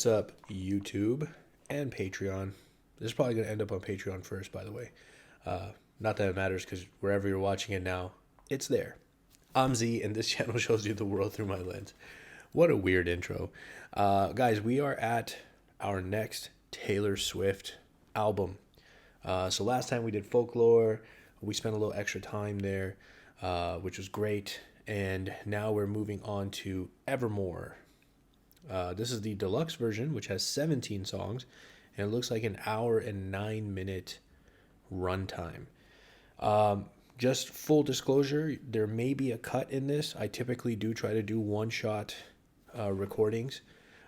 What's up, YouTube and Patreon? This is probably going to end up on Patreon first, by the way. Not that it matters, because wherever you're watching it now, it's there. I'm Z, and this channel shows you the world through my lens. What a weird intro. Guys, we are at our next Taylor Swift album. So last time we did Folklore. We spent a little extra time there, which was great. And now we're moving on to Evermore. This is the deluxe version, which has 17 songs, and it looks like an hour and 9-minute runtime. Just full disclosure, there may be a cut in this. I typically do try to do one-shot recordings,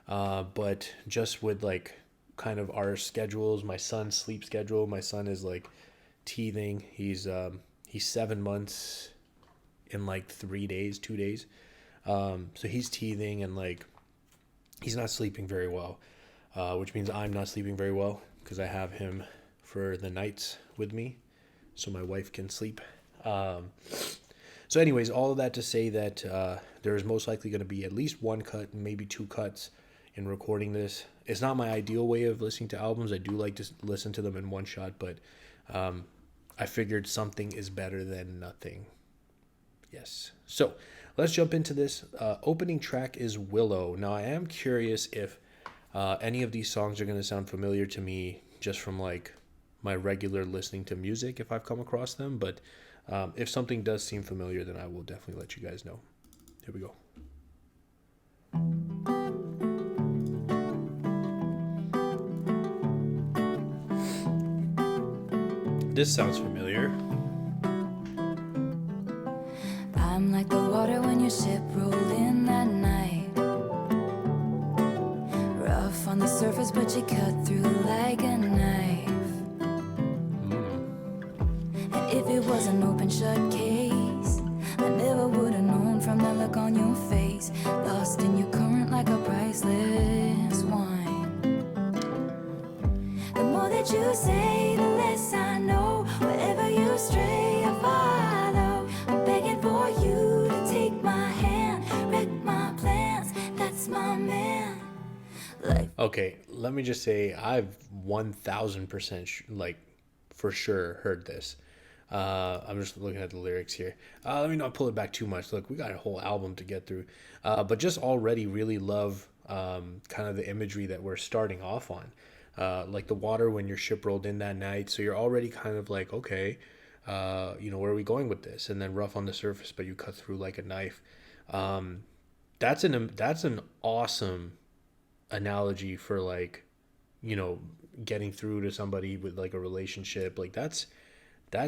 but just with like kind of our schedules, my son's sleep schedule. My son is like teething. He's 7 months in like 2 days. So he's teething and like he's not sleeping very well, which means I'm not sleeping very well because I have him for the nights with me so my wife can sleep. So anyways, all of that to say that there is most likely going to be at least one cut, maybe two cuts in recording this. It's not my ideal way of listening to albums. I do like to listen to them in one shot, but I figured something is better than nothing. Yes. So let's jump into this. Opening track is Willow. Now, I am curious if any of these songs are going to sound familiar to me just from like my regular listening to music if I've come across them. But if something does seem familiar, then I will definitely let you guys know. Here we go. This sounds familiar. I'm like the water when your ship rolled in that night. Rough on the surface, but you cut through like a knife. And if it was an open shut case, I never would have known from the look on your face. Lost in your current like a priceless wine. The more that you say, the less I know. Wherever you stray, I follow. I'm begging for you to take my hand, wreck my plans. That's my man. Okay, let me just say I've 1000% like for sure heard this. I'm just looking at the lyrics here. Let me not pull it back too much. Look, we got a whole album to get through, but just already really love kind of the imagery that we're starting off on. Like the water when your ship rolled in that night. So you're already kind of like, okay, where are we going with this? And then rough on the surface, but you cut through like a knife. That's an awesome analogy for like, getting through to somebody with like a relationship. Like that's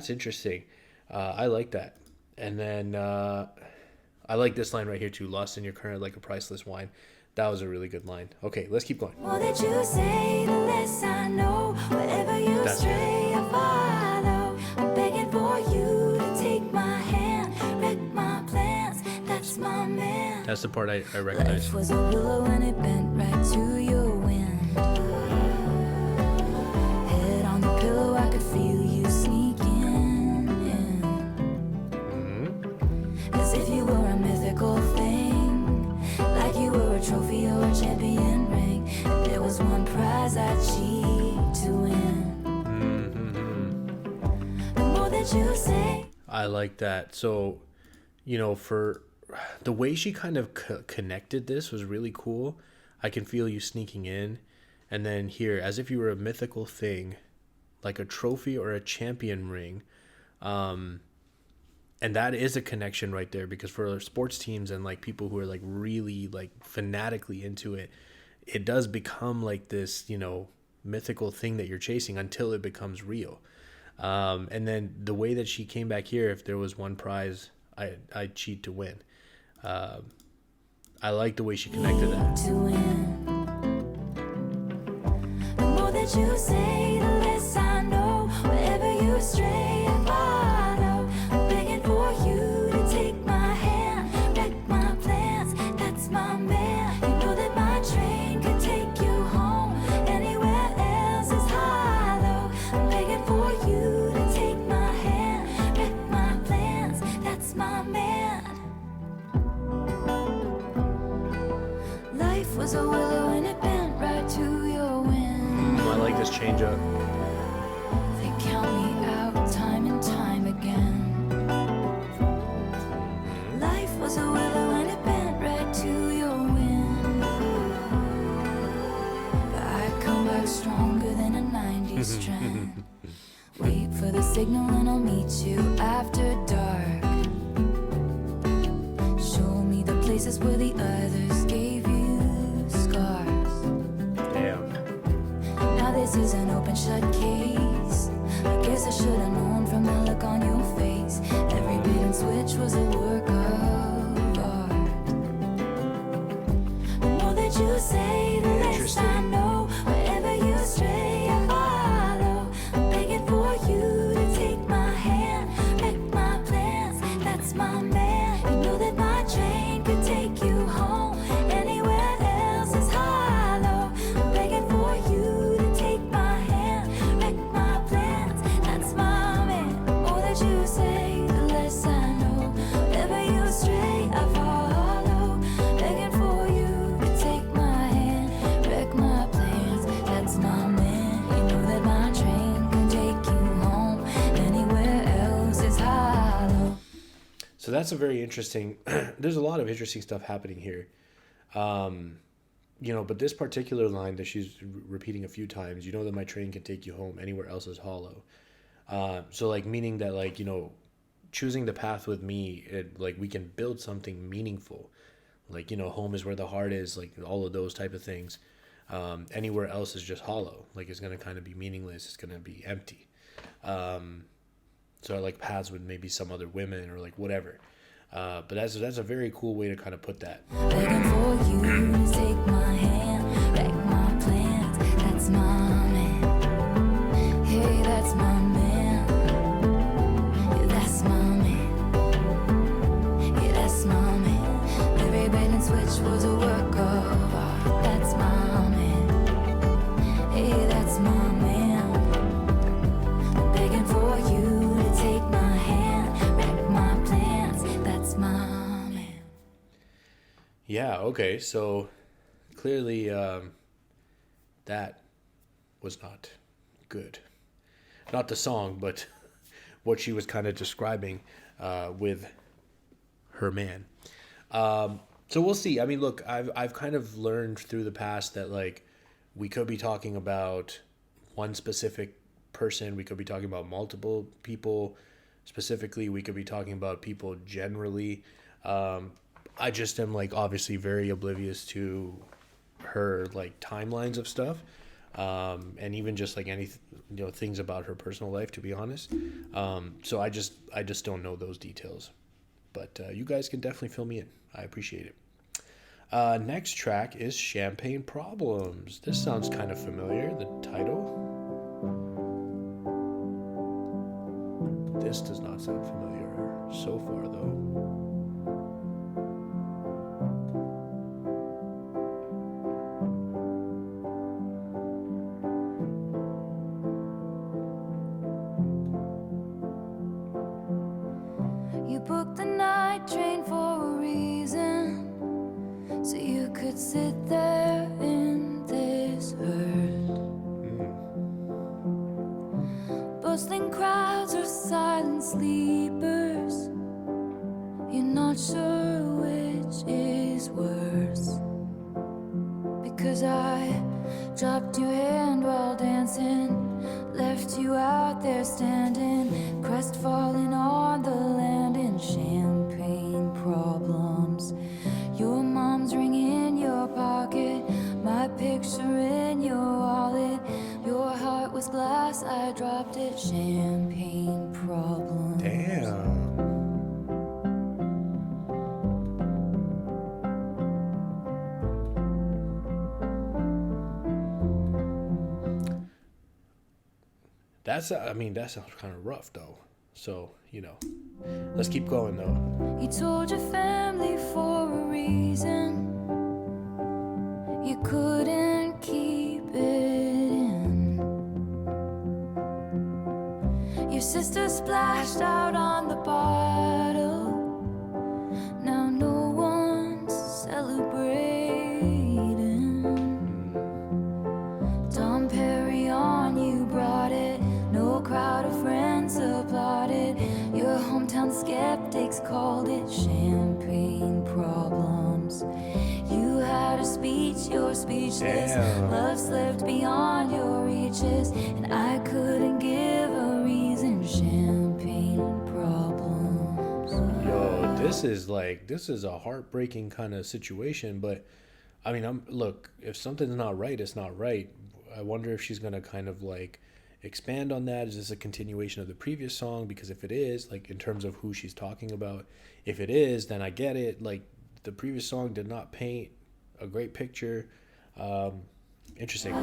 interesting. I like that. And then I like this line right here too. Lost in your current like a priceless wine. That was a really good line. Okay, let's keep going. More that you say, the less I know. Wherever you stray, I follow. I'm begging for you to take my hand, wreck my plans. That's my man. That's the part I recognize. Life was a willow and it bent right to your wind. Head on the pillow, I could feel you sneaking in. As if you were a mythical thing, like you were a trophy or a champion ring. And there was one prize I'd cheat to win. The more that you say. I like that. So, for the way she kind of connected this was really cool. I can feel you sneaking in. And then here, as if you were a mythical thing, like a trophy or a champion ring. And that is a connection right there, because for sports teams and like people who are like really like fanatically into it, it does become like this, mythical thing that you're chasing until it becomes real. And then the way that she came back here, if there was one prize, I'd cheat to win. I like the way she connected that. To win. The more that you say, the less I know. Wherever you stray, I follow. I'm begging for you to take my hand, wreck my plans. That's my man. You know that my train could take you home. Anywhere else is hollow. I'm begging for you to take my hand, wreck my plans. That's my man. Life was a willow and it bent right change up. They count me out time and time again. Life was a willow and it bent right to your wind. But I come back stronger than a 90s trend. Wait for the signal and I'll meet you after dark. Show me the places where the others gave you scars. Damn. Now this is an open shut case. I guess I should have known from the look on your face. Every bait and switch was a work of art. The more that you say, the less I know. Wherever you stray, I follow. I'm begging for you to take my hand, wreck my plans. That's my man. You know that my train could take you home. Anywhere else is hollow. I'm begging for you to take my hand, wreck my plans. That's my man. The more that you say, the less I know. Wherever you stray, I follow. Begging for you to take my hand, wreck my plans. That's my man. You know that my train can take you home. Anywhere else is hollow. So that's a very interesting. There's a lot of interesting stuff happening here. But this particular line that she's repeating a few times, you know that my train can take you home, anywhere else is hollow. So like meaning that like, choosing the path with me, like we can build something meaningful. Like, home is where the heart is, like all of those type of things. Anywhere else is just hollow. Like it's going to kind of be meaningless. It's going to be empty. So I like paths with maybe some other women or like whatever. But that's a very cool way to kind of put that. Begging for you to take my hand, wreck my plans. That's my man. Hey, that's my man. Yeah, that's my man. Yeah, that's my man. Every bait and switch was a work of art. That's my man. Hey, that's my man. Begging for you to take my hand, wreck my plans. That's my man. Yeah, okay. So clearly that was not good. Not the song, but what she was kind of describing with her man. So we'll see. I mean, look, I've kind of learned through the past that like we could be talking about one specific person. We could be talking about multiple people. Specifically, we could be talking about people generally. I just am like obviously very oblivious to her like timelines of stuff, and even just like any things about her personal life, to be honest. So I just don't know those details, but you guys can definitely fill me in. I appreciate it. Next track is Champagne Problems. This sounds kind of familiar, the title. This does not sound familiar so far, though. You booked the night train for a reason, so you could sit there in this hurt. Bustling crowds or silent sleepers, you're not sure which is worse. Because I dropped your hand while dancing, left you out there standing, crestfallen on the land in champagne problems. Your mom's ring in your pocket, my picture in your wallet. Your heart was glass, I dropped it. Champagne problems. Damn. That sounds kind of rough though. So, let's keep going though. You told your family for a reason, you couldn't keep it in. Your sister splashed out on the bottle, now no one's celebrating. Dom Perignon, you skeptics called it champagne problems. You had a speech, you're speechless. Damn. Love slipped beyond your reaches, and I couldn't give a reason. Champagne problems. Yo, this is a heartbreaking kind of situation, but I mean, look, if something's not right, it's not right. I wonder if she's gonna kind of like expand on that. Is this a continuation of the previous song? Because if it is, like in terms of who she's talking about, if it is, then I get it. Like the previous song did not paint a great picture. Interesting.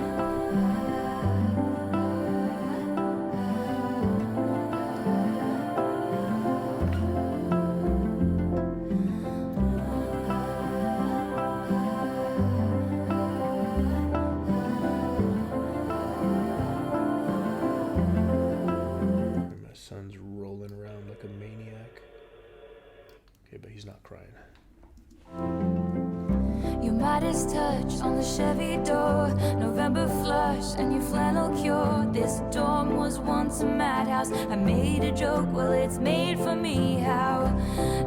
My son's rolling around like a maniac. Okay, but he's not crying. Your Midas touch on the Chevy door, November flush and your flannel cure. This dorm was once a madhouse. I made a joke, well it's made for me. How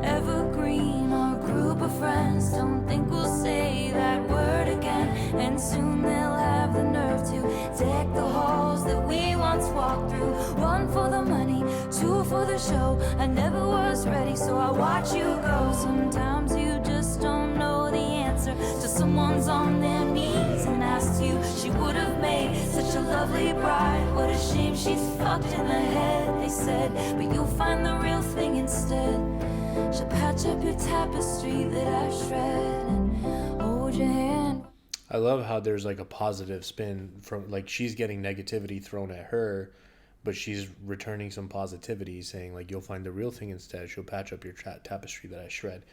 evergreen, our group of friends. Don't think we'll say that word again, and soon they'll have the nerve to deck the halls that we once walked through. One for the money, two for the show. I never was ready, so I watch you go. Sometimes you just don't know the answer till someone's on their knees and asks you. She would have made such a lovely bride. What a shame she's fucked in the head, they said, but you'll find the real thing instead. She'll patch up your tapestry that I shred and hold your hand. I love how there's like a positive spin from, like, she's getting negativity thrown at her, but she's returning some positivity, saying like, you'll find the real thing instead. She'll patch up your tapestry that I shred.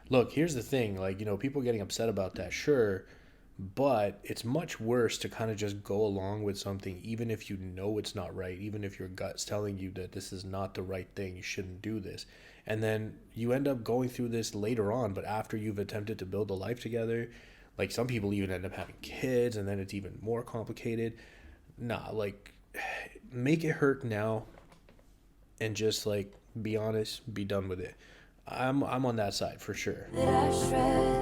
Look, here's the thing, like, you know, people getting upset about that, sure, but it's much worse to kind of just go along with something even if you know it's not right, even if your gut's telling you that this is not the right thing, you shouldn't do this, and then you end up going through this later on, but after you've attempted to build a life together. Like, some people even end up having kids, and then it's even more complicated. Nah, like, make it hurt now and just, like, be honest, be done with it. I'm on that side for sure.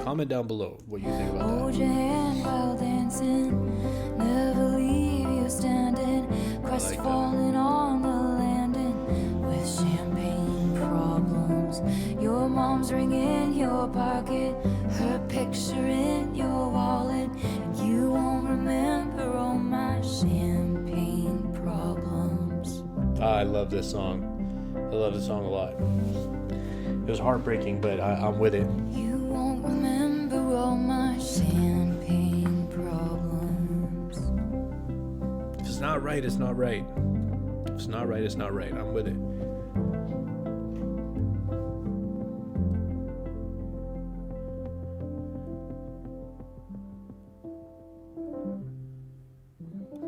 Comment down below what you think about Hold that. your hand while dancing, never leave you standing, crestfallen on the landing with champagne problems. Your mom's ring in your pocket, her picture in your wallet. You won't remember all my champagne problems. I love this song. I love this song a lot. It was heartbreaking, but I'm with it. You won't remember all my champagne problems. If it's not right, it's not right. If it's not right, it's not right. I'm with it.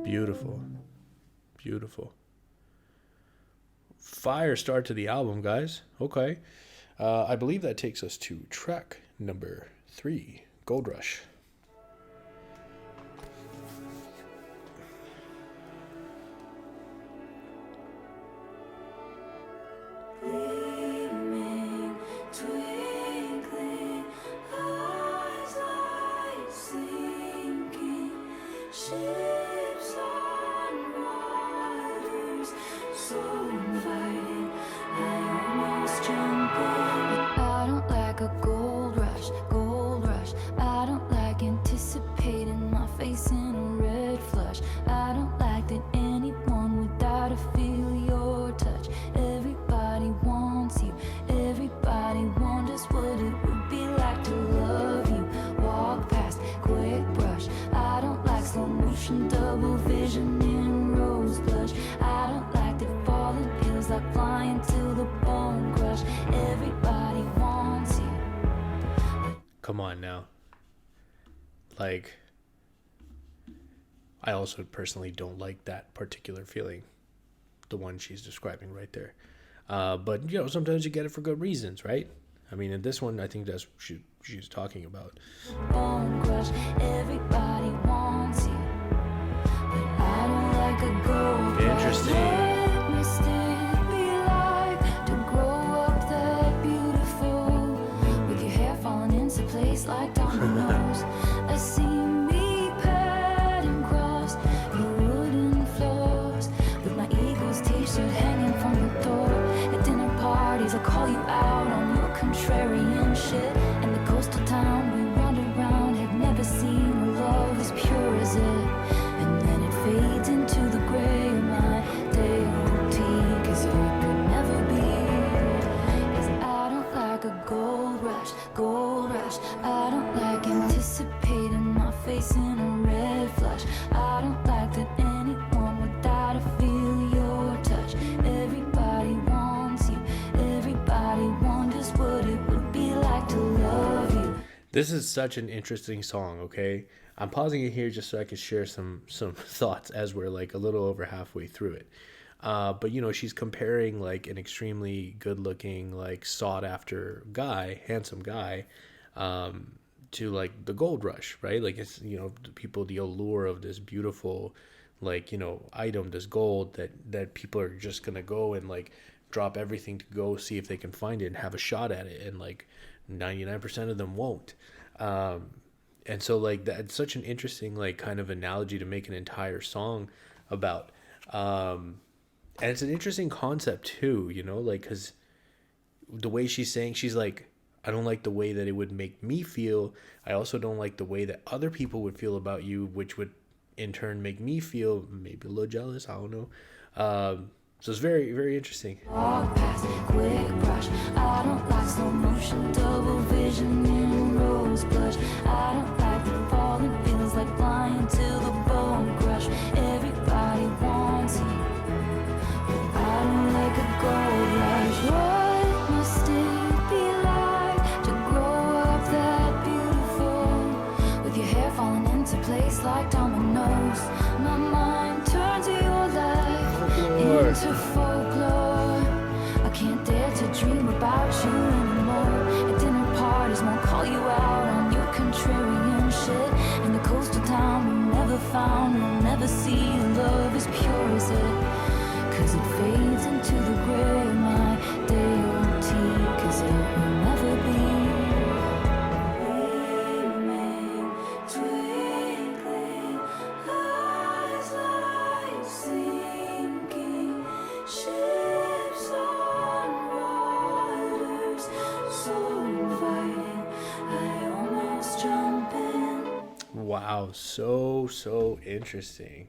Beautiful. Beautiful. Fire start to the album, guys. Okay. I believe that takes us to track number 3, Gold Rush. Gleaming, twinkling, eyes like sinking ships on waters, so inviting. I almost jump in, but I don't like a gold rush, gold rush. I don't like anticipating my face in a red flush. I don't like that anyone without a feel your touch. Everybody wants you, everybody wonders what it would be like to love you. Walk past, quick brush. I don't like slow motion, double vision in rose blush. I don't like that falling feels like flying till the bone crush. Everybody wants you. Come on now. Like, I also personally don't like that particular feeling, the one she's describing right there. But, you know, sometimes you get it for good reasons, right? I mean, in this one, I think that's what she's talking about. Bone crush, everybody wants you, but I don't like a gold rush. Interesting. Let me still be like to grow up that This is such an interesting song, okay? I'm pausing it here just so I can share some thoughts as we're like a little over halfway through it. But you know, she's comparing like an extremely good looking, like sought after guy, handsome guy, to like the gold rush, right? Like it's, you know, the people, the allure of this beautiful, like, you know, item, this gold that people are just gonna go and like drop everything to go see if they can find it and have a shot at it, and like 99% of them won't. um and so like that's such an interesting like kind of analogy to make an entire song about. And it's an interesting concept too, you know, like because the way she's saying, she's like, I don't like the way that it would make me feel. I also don't like the way that other people would feel about you, which would in turn make me feel maybe a little jealous. I don't know. So it's very, very interesting. Walk past, quick brush. I don't like slow motion, double vision in rose blush. I don't like the falling, feels like flying till the bone crush. Everybody wants it, but I don't like a gold rush. What must it be like to grow up that beautiful, with your hair falling into place like dominoes? My mind turns to your life into folklore. I can't dare to dream about you anymore. At dinner parties won't call you out on your contrarian shit. In the coastal town we never found, we'll never see. Love as pure as it, cause it fades into the gray. My deity, cause it will never be. Gleaming, twinkling, eyes like sinking ships on waters so inviting, I almost jump in. Wow, so interesting.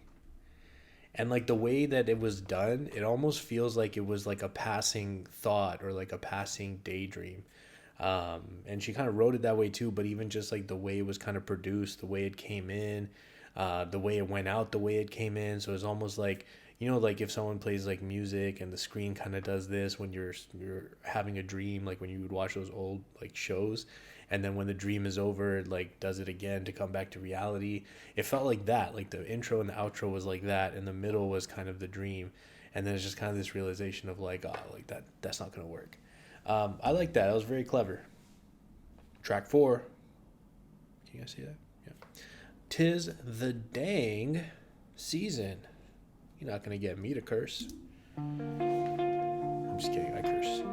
And like the way that it was done, it almost feels like it was like a passing thought or like a passing daydream. And she kind of wrote it that way too, but even just like the way it was kind of produced, the way it came in, the way it went out, the way it came in. So it's almost like, you know, like if someone plays like music and the screen kind of does this when you're having a dream, like when you would watch those old like shows, and then when the dream is over, it like does it again to come back to reality. It felt like that, like the intro and the outro was like that, and the middle was kind of the dream, and then it's just kind of this realization of like, oh, like that's not gonna work. I like that. That was very clever. Track 4. Can you guys see that? Yeah. 'Tis the dang season. You're not gonna get me to curse. I'm just kidding. I curse.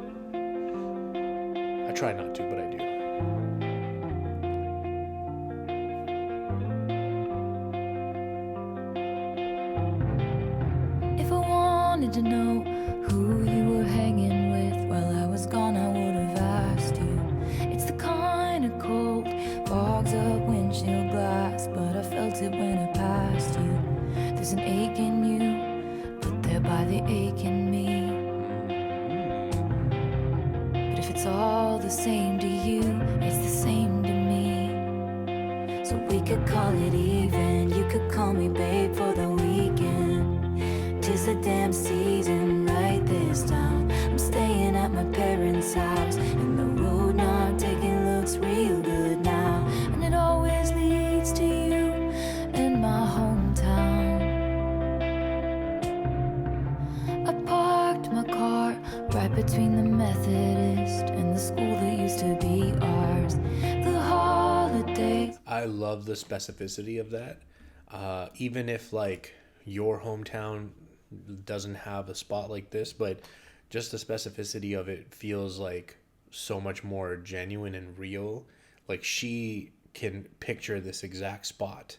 I try not to, but I do. If I wanted to know who you were hanging with while I was gone, I would have asked you. It's the kind of cold fogs up windshield glass, but I felt it when I passed you. There's an ache in you, put there by the ache in me. But if it's all the same to you, it's the same to me. So we could call it even. You could call me babe for the weekend. 'Tis the damn season right this time. I'm staying at my parents' house, and the road not taking looks real good now. And it always leads to you in my hometown. I parked my car right between the Methodist and the school that used to be ours. The holidays. I love the specificity of that. Even if like your hometown doesn't have a spot like this, but just the specificity of it feels like so much more genuine and real. Like she can picture this exact spot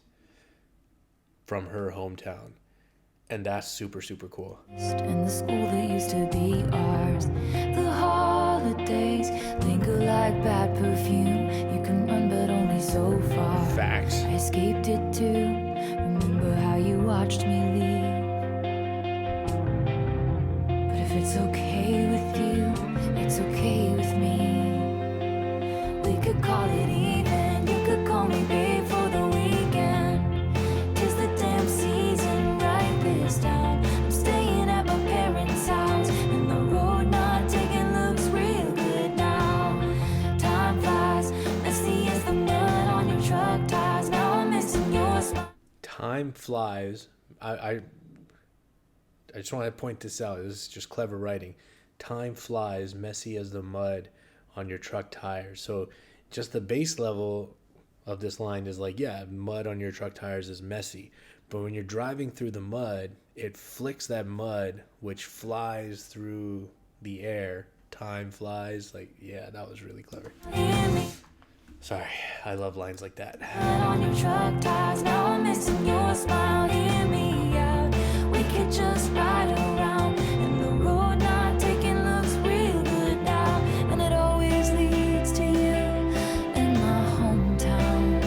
from her hometown, and that's super, super cool. And the school that used to be ours. The holidays linger like bad perfume. You can run but only so far. Facts. I escaped it too. Remember how you watched me leave. But if it's okay with you, it's okay with me. We could call it even. You could call me babe for the weekend. 'Tis the damn season right this time. I'm staying at my parents' house, and the road not taking looks real good now. Time flies, messy as the time flies. I just want to point this out. This is just clever writing. Time flies, messy as the mud on your truck tires. So just the base level of this line is like, yeah, mud on your truck tires is messy. But when you're driving through the mud, it flicks that mud, which flies through the air. Time flies. Like, yeah, that was really clever. Sorry, I love lines like that. On your truck tires, now I'm missing your smile. Hear me out. We could just ride around, and the road not taking looks real good now, and it always leads to you in my hometown.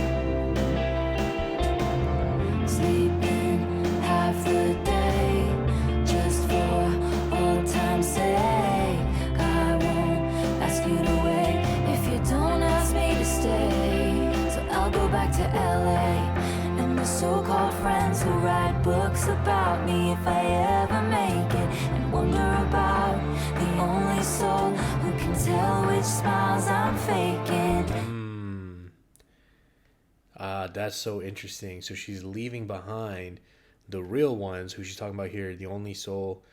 Sleeping half the day just for old time's sake. I won't ask you to wait if you don't ask me to stay. So I'll go back to LA and the so-called friends who write books about me if I ever make it, and wonder about the only soul who can tell which smiles I'm faking. That's so interesting. So she's leaving behind the real ones, who she's talking about here, the only soul,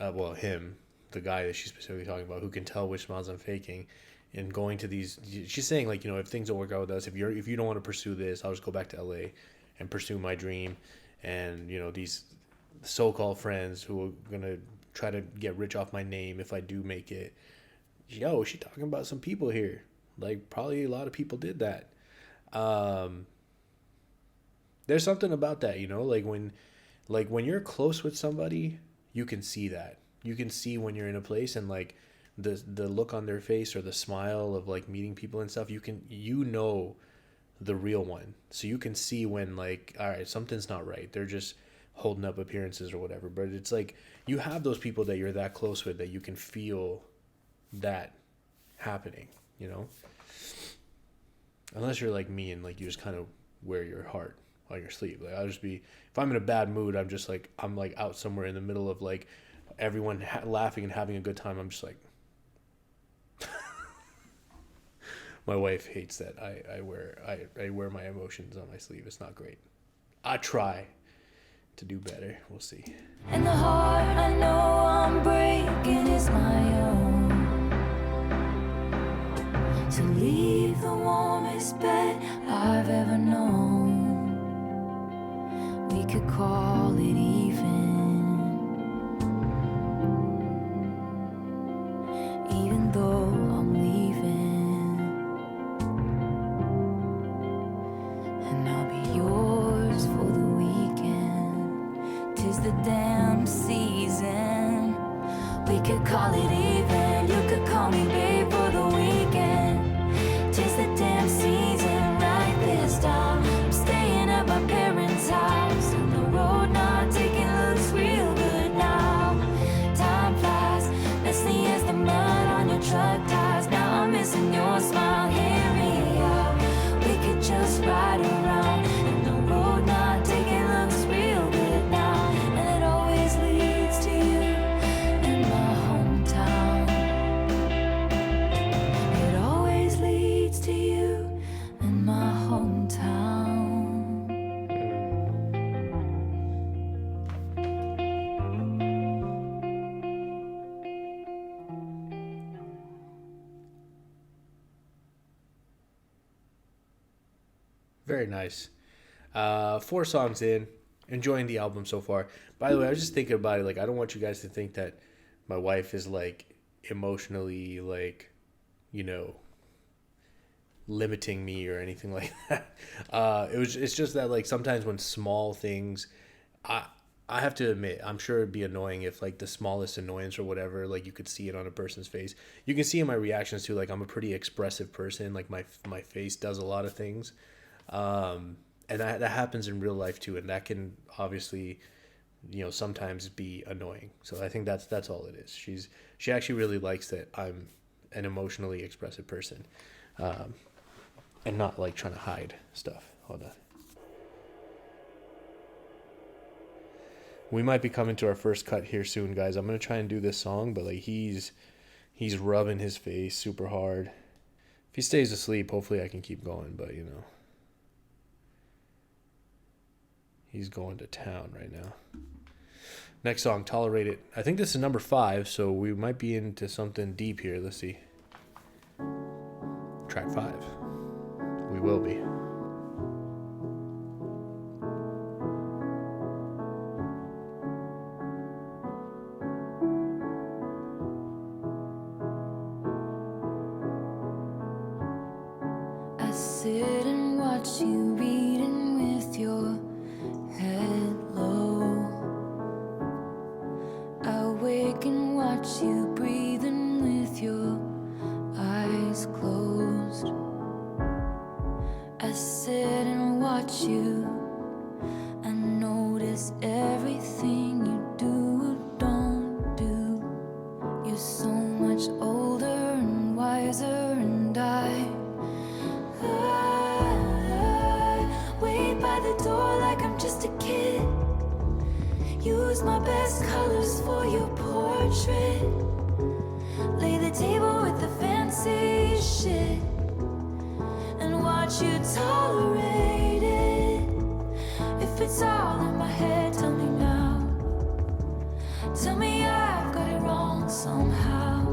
well, him, the guy that she's specifically talking about, who can tell which smiles I'm faking, and going to these. She's saying, like, you know, if things don't work out with us, if you don't want to pursue this, I'll just go back to LA and pursue my dream. And, you know, these so-called friends who are gonna try to get rich off my name if I do make it. Yo, she talking about some people here. Like, probably a lot of people did that. There's something about that, you know, like when you're close with somebody, you can see that. You can see when you're in a place, and like the look on their face, or the smile of like meeting people and stuff, you know the real one. So you can see when, like, all right, something's not right. They're just holding up appearances or whatever. But it's like you have those people that you're that close with that you can feel that happening, you know? Unless you're like me and like you just kind of wear your heart on your sleeve. Like, I'll just be, if I'm in a bad mood, I'm like out somewhere in the middle of like everyone laughing and having a good time. I'm just like, my wife hates that I wear my emotions on my sleeve. It's not great. I try to do better. We'll see. And the heart I know I'm breaking is my own. To leave the warmest bed I've ever known. We could call it even though I'm leaving. And I'll be yours for the weekend. 'Tis the damn season. We could call it even. You could call me babe for the weekend. 'Tis the damn season right this time. I'm staying at my parents' house, and the road not taking looks real good now. Time flies, messy as the mud on your truck tires. Now I'm missing your smile. Hear me out. We could just ride around, and the road not taking looks real good now. And it always leads to you in my hometown. It always leads to you in my hometown. Very nice. 4 songs in, enjoying the album so far. By the way, I was just thinking about it. Like, I don't want you guys to think that my wife is like emotionally, like, you know, limiting me or anything like that. It's just that, like, sometimes when small things, I have to admit, I'm sure it'd be annoying if like the smallest annoyance or whatever, like you could see it on a person's face. You can see in my reactions too, like I'm a pretty expressive person. Like my face does a lot of things. And that happens in real life too. And that can obviously, you know, sometimes be annoying. So I think that's all it is. She actually really likes that I'm an emotionally expressive person. And not like trying to hide stuff. Hold on. We might be coming to our first cut here soon, guys. I'm gonna try and do this song, but like he's rubbing his face super hard. If he stays asleep, hopefully I can keep going, but you know. He's going to town right now. Next song, Tolerate It. I think this is number 5, so we might be into something deep here. Let's see. Track 5. We will be. I sit and watch you reading with your head low. I wake and watch you breathing with your eyes closed. I sit and watch you. I notice everything you do or don't do. You're so much older and wiser, and I wait by the door like I'm just a kid. Use my best colors for your portrait. Lay the table with the fancy shit and watch you tolerate it. If it's all in my head, tell me now. Tell me I've got it wrong somehow.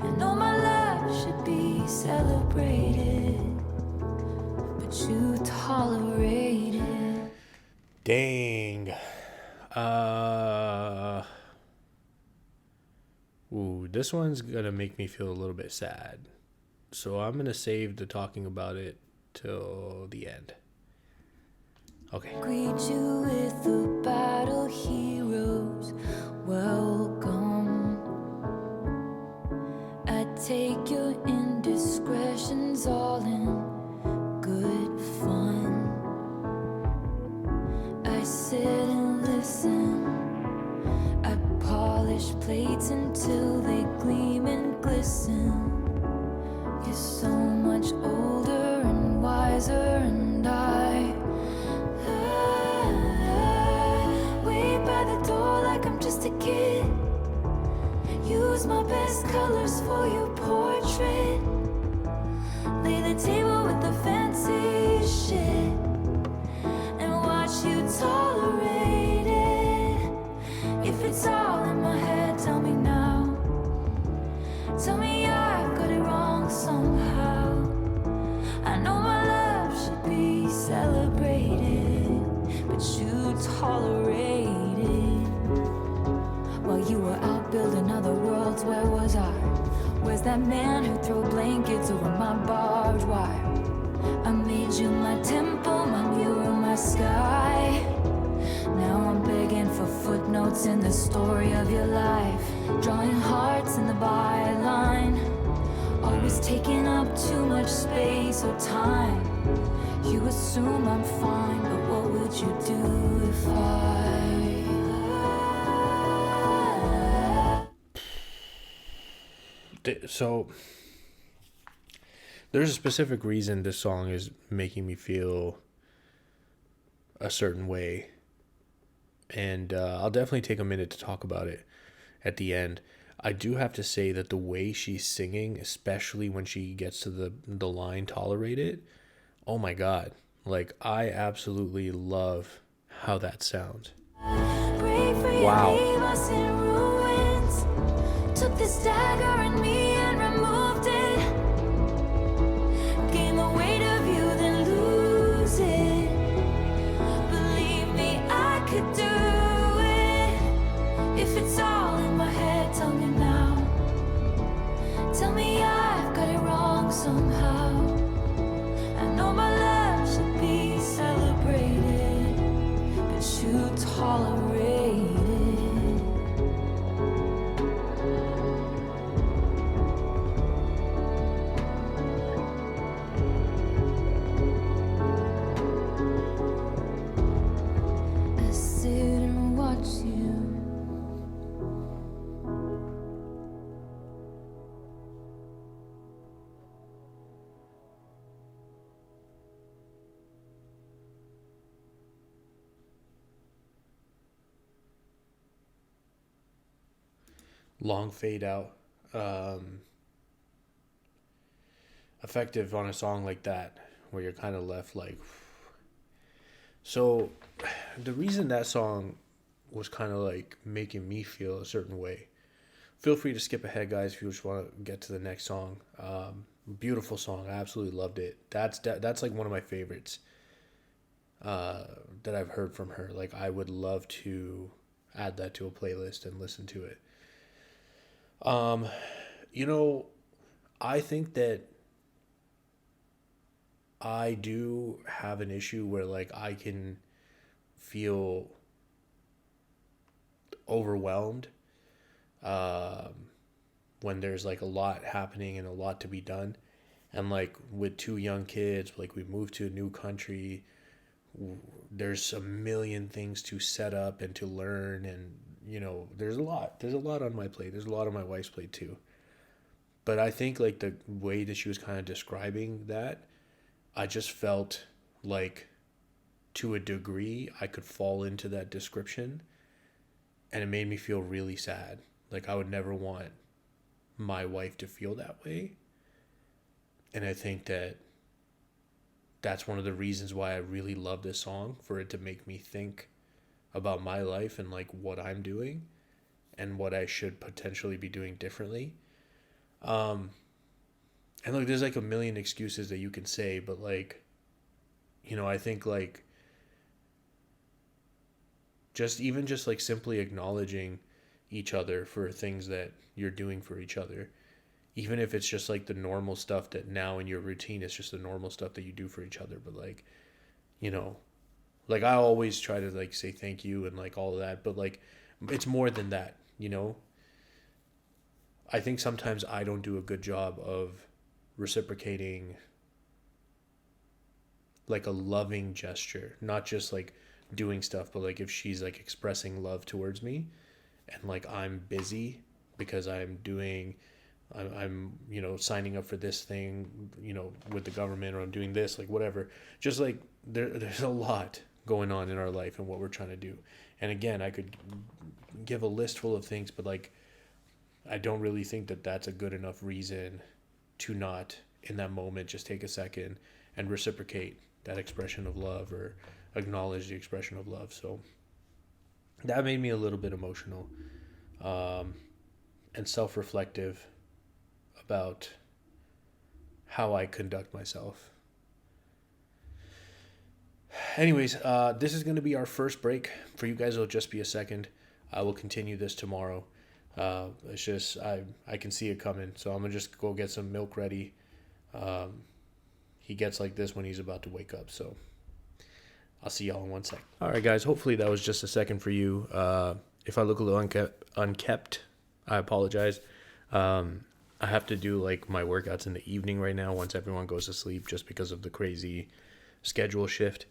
I know my love should be celebrated, but you tolerate it. Dang. This one's gonna make me feel a little bit sad. So I'm gonna save the talking about it till the end. Okay. Greet you with the battle heroes. Welcome. I take your indiscretions all in good fun. I sit and listen. I polish plates until they gleam and glisten. You're so much older and wiser, and I wait by the door like I'm just a kid. Use my best colors for your portrait. Lay the table with the fancy shit and watch you tolerate it. If it's all in my head, tell me now. Tell me I've got it wrong somehow. I know my love should be celebrated, but you tolerate it. While you were out building other worlds, where was I? Where's that man who threw blankets over my barbed wire? I made you my temple, my mirror, my sky. Now I'm begging for footnotes in the story of your life, drawing hearts in the byline. Always taking up too much space or time. You assume I'm fine, but what would you do if So there's a specific reason this song is making me feel a certain way, and I'll definitely take a minute to talk about it at the end. I do have to say that the way she's singing, especially when she gets to the line "tolerate it," oh my god, like I absolutely love how that sounds. Wow. took this dagger in me and removed it. Gain the weight of you, then lose it. Believe me, I could do it. If it's all in my head, tell me now. Tell me I've got it wrong somehow. I know my love should be celebrated, but you tolerate it. I sit and watch you. Long fade out. Effective on a song like that, where you're kind of left like. So the reason that song was kind of like making me feel a certain way. Feel free to skip ahead, guys, if you just want to get to the next song. Beautiful song. I absolutely loved it. That's like one of my favorites that I've heard from her. Like, I would love to add that to a playlist and listen to it. Um, you know, I think that I do have an issue where like I can feel overwhelmed um, when there's like a lot happening and a lot to be done. And like with two young kids, like we moved to a new country, there's a million things to set up and to learn. And, there's a lot on my plate. There's a lot on my wife's plate too. But I think like the way that she was kind of describing that, I just felt like to a degree I could fall into that description, and it made me feel really sad. Like I would never want my wife to feel that way. And I think that that's one of the reasons why I really love this song, for it to make me think about my life and like what I'm doing and what I should potentially be doing differently. Um and look, there's like a million excuses that you can say, but like, I think like just like simply acknowledging each other for things that you're doing for each other, even if it's just like the normal stuff that now in your routine is just the normal stuff that you do for each other. But like, you know like I always try to like say thank you and like all of that, but like it's more than that. I think sometimes I don't do a good job of reciprocating like a loving gesture, not just like doing stuff, but like if she's like expressing love towards me and like I'm busy because I'm signing up for this thing, with the government, or I'm doing this, like whatever. Just like there's a lot going on in our life and what we're trying to do. And again, I could give a list full of things, but like I don't really think that that's a good enough reason to not in that moment just take a second and reciprocate that expression of love, or acknowledge the expression of love. So that made me a little bit emotional, and self-reflective about how I conduct myself. Anyways, this is going to be our first break. For you guys, it'll just be a second. I will continue this tomorrow. It's just I can see it coming, so I'm gonna just go get some milk ready. He gets like this when he's about to wake up, so I'll see y'all in 1 sec. All right, guys. Hopefully that was just a second for you. If I look a little unkept, I apologize. I have to do like my workouts in the evening right now once everyone goes to sleep, just because of the crazy schedule shift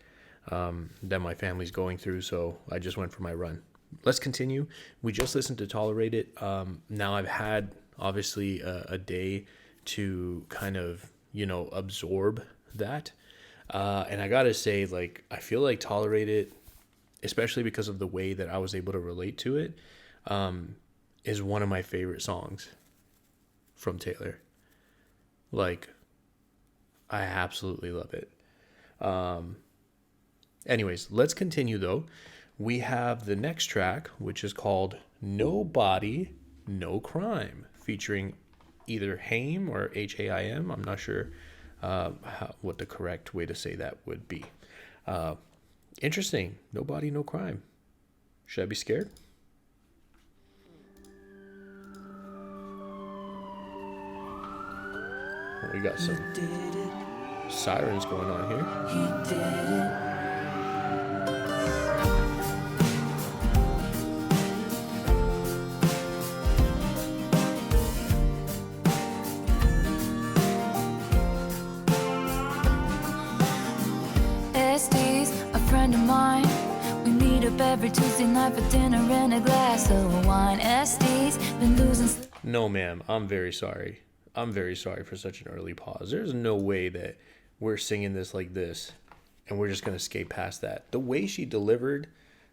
that my family's going through. So I just went for my run. Let's continue. We just listened to Tolerate It. Now I've had obviously a day to kind of, absorb that. And I gotta say, like, I feel like Tolerate It, especially because of the way that I was able to relate to it, is one of my favorite songs from Taylor. Like, I absolutely love it. Anyways, let's continue though. We have the next track, which is called No Body, No Crime, featuring either Haim or Haim. I'm not sure what the correct way to say that would be. Interesting. No body, no crime. Should I be scared? We got some sirens going on here. He did it. SD's a friend of mine. We meet up every Tuesday night for dinner and a glass of wine. SD's been losing. No, ma'am. I'm very sorry. I'm very sorry for such an early pause. There's no way that we're singing this like this and we're just going to skate past that. The way she delivered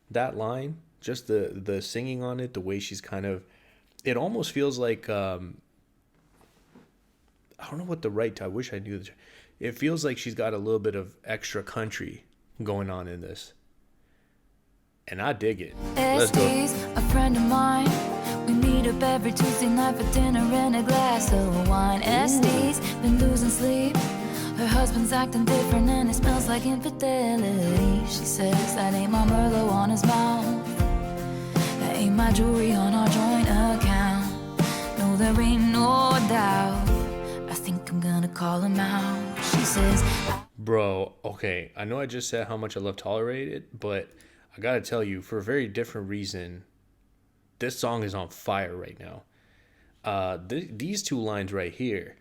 that line, just the singing on it, the way she's kind of, it almost feels like, I don't know what the right, I wish I knew this. It feels like she's got a little bit of extra country going on in this. and I dig it. Let's go. SD's a friend of mine. We meet up every Tuesday night for dinner and a glass of wine. SD's been losing sleep. Her husband's acting different and it smells like infidelity. She says that ain't my Merlot on his mouth. That ain't my jewelry on our joint account. No, there ain't no doubt. I think I'm gonna call him out. She says, Bro, okay, I know I just said how much I love Tolerated, but I gotta tell you, for a very different reason, this song is on fire right now. These two lines right here.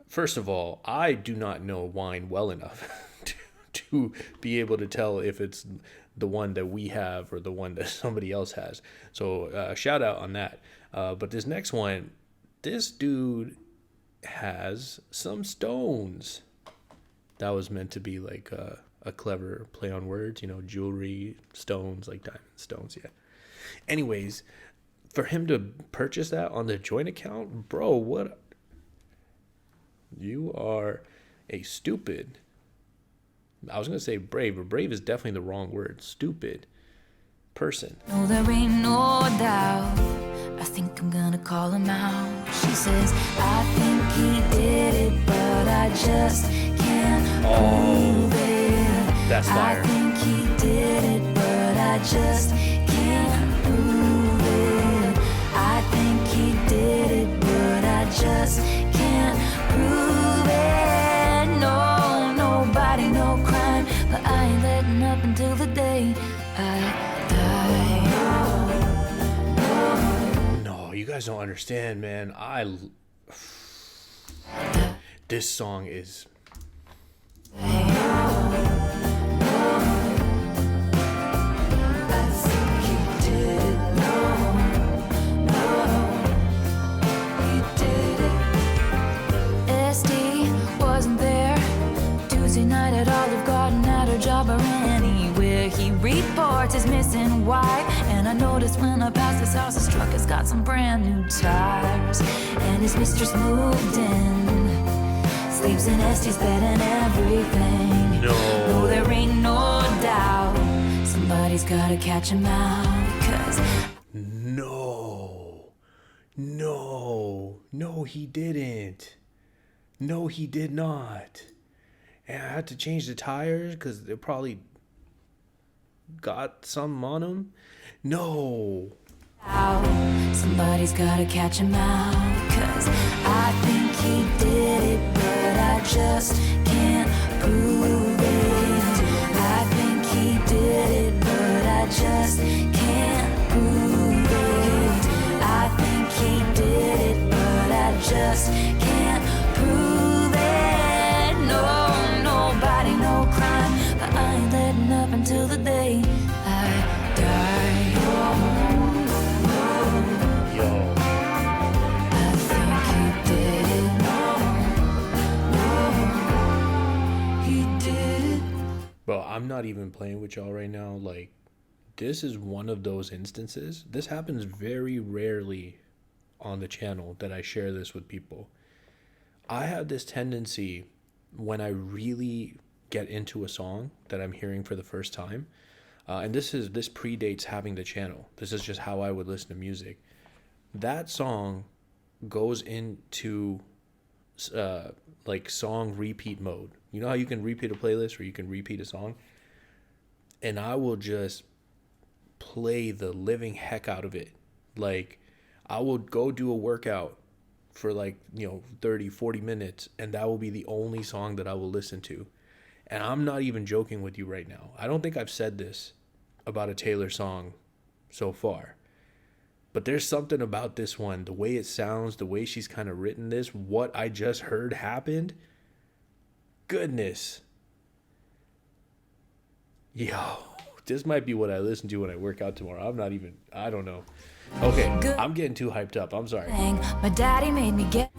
First of all, I do not know wine well enough to be able to tell if it's the one that we have or the one that somebody else has. So shout out on that. But this next one, this dude has some stones. That was meant to be like a clever play on words, you know, jewelry, stones, like diamond stones, yeah. Anyways, for him to purchase that on the joint account, bro, what? You are a stupid. I was going to say brave, but brave is definitely the wrong word. Stupid person. no, there ain't no doubt. I think I'm gonna call him out. She says, I think he did it, but I just can't prove it. That's fire. I think he did it, but I just can't prove it. I think he did it, but I just can't prove it. No, nobody, no crime, but I ain't letting up until the day I die. No, you guys don't understand, man. This song is... Wasn't there Tuesday night at Olive Garden, at her job or anywhere. He reports his missing wife, and I noticed when I passed his house, his truck has got some brand new tires, and his mistress moved in, sleeps in Estee's bed and everything. No, there ain't no doubt. Somebody's gotta catch him out, 'cause No, he didn't. No, he did not. And I had to change the tires because they probably got some on them. No. somebody's gotta catch him out, 'cause I think he did it, but I just can't prove it. I think he did it, but I just can't prove it. I think he did it, but I just can't prove it. No, nobody, no crime, but I ain't letting up until the day I die. Yo. I think he did it. No, he did it. Bro, I'm not even playing with y'all right now. Like, this is one of those instances. This happens very rarely on the channel that I share this with people. I have this tendency when I really get into a song that I'm hearing for the first time, and this predates having the channel. This is just how I would listen to music. That song goes into like song repeat mode. You know how you can repeat a playlist or you can repeat a song? And I will just play the living heck out of it. Like, I will go do a workout for 30, 40 minutes, and that will be the only song that I will listen to. And I'm not even joking with you right now. I don't think I've said this about a Taylor song so far. But there's something about this one, the way it sounds, the way she's kind of written this, what I just heard happened. Goodness. Yo, this might be what I listen to when I work out tomorrow. I don't know. Okay, I'm getting too hyped up. I'm sorry. My daddy made me get...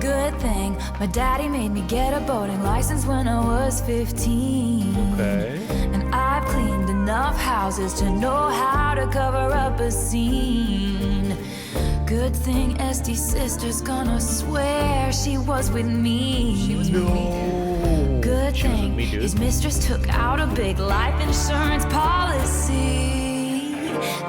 Good thing my daddy made me get a boating license when I was 15. Okay. And I've cleaned enough houses to know how to cover up a scene. Good thing Estee's sister's gonna swear she was with me. No. Good She was with thing me, dude. his mistress took out a big life insurance policy.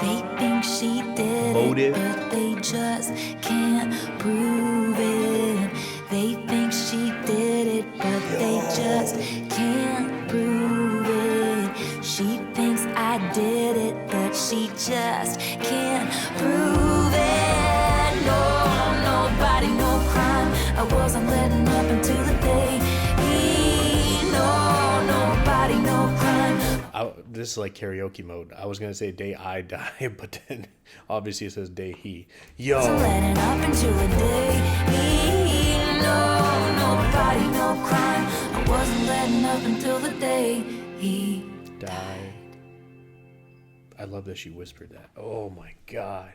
They think she did Motive. it, but they just can't prove it. They think she did it, but they just can't prove it. She thinks I did it, but she just can't prove it. No, nobody, no crime. I wasn't letting up until the day he. No, nobody, no crime. This is like karaoke mode. I was gonna say day I die, but then obviously it says day he. Yo. Wasn't letting up until the day he. No, nobody, no crime. I wasn't letting up until the day he Die. I love that she whispered that. Oh my god.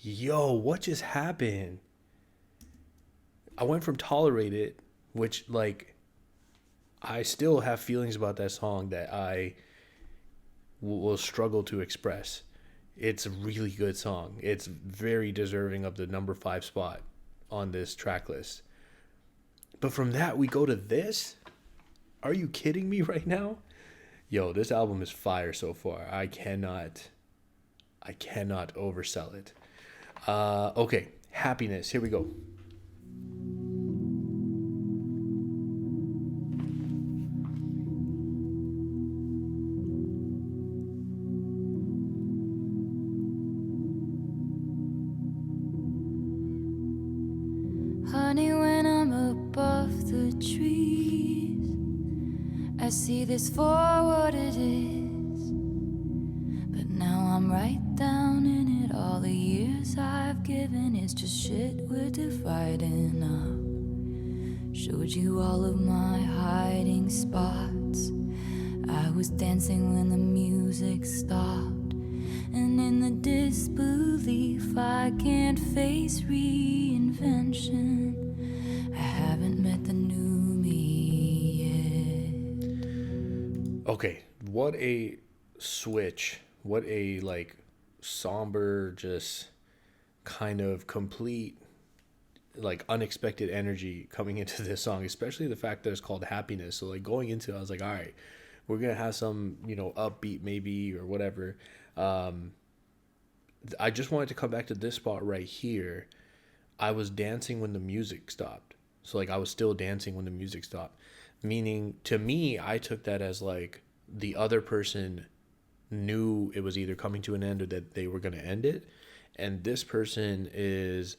Yo, what just happened? I went from Tolerate It, which, like, I still have feelings about that song that I will struggle to express. It's a really good song. It's very deserving of the number 5 spot on this track list. But from that, we go to this? Are you kidding me right now? Yo, this album is fire so far. I cannot oversell it. Okay, Happiness. Here we go. Honey, when I'm above the trees, I see this for what it is. But now I'm right down in it. All the years I've given is just shit we're dividing up. Showed you all of my hiding spots. I was dancing when the music stopped. And in the disbelief, I can't face reinvention. I haven't met the new me yet. Okay, what a switch. What a, like, somber, just kind of complete, like, unexpected energy coming into this song, especially the fact that it's called Happiness. So, like, going into it, I was like, all right, we're gonna have some, upbeat maybe or whatever. I just wanted to come back to this spot right here. I was dancing when the music stopped. So, like, I was still dancing when the music stopped. Meaning, to me, I took that as, like, the other person knew it was either coming to an end or that they were going to end it. And this person is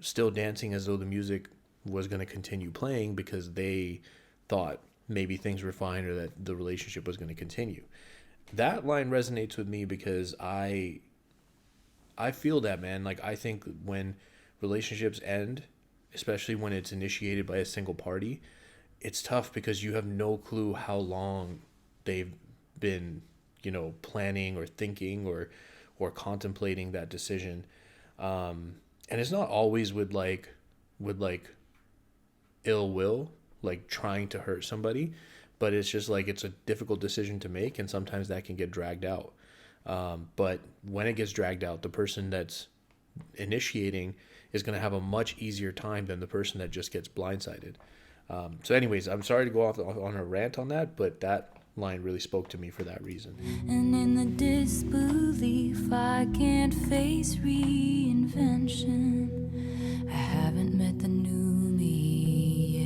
still dancing as though the music was going to continue playing because they thought maybe things were fine or that the relationship was going to continue. That line resonates with me because I feel that, man. Like, I think when relationships end, especially when it's initiated by a single party, it's tough because you have no clue how long they've been, planning or thinking or contemplating that decision. And it's not always with ill will, like trying to hurt somebody, but it's just like it's a difficult decision to make, and sometimes that can get dragged out. But when it gets dragged out, the person that's initiating is going to have a much easier time than the person that just gets blindsided. So anyways, I'm sorry to go off on a rant on that, but that line really spoke to me for that reason. And in the disbelief, I can't face reinvention. I haven't met the new me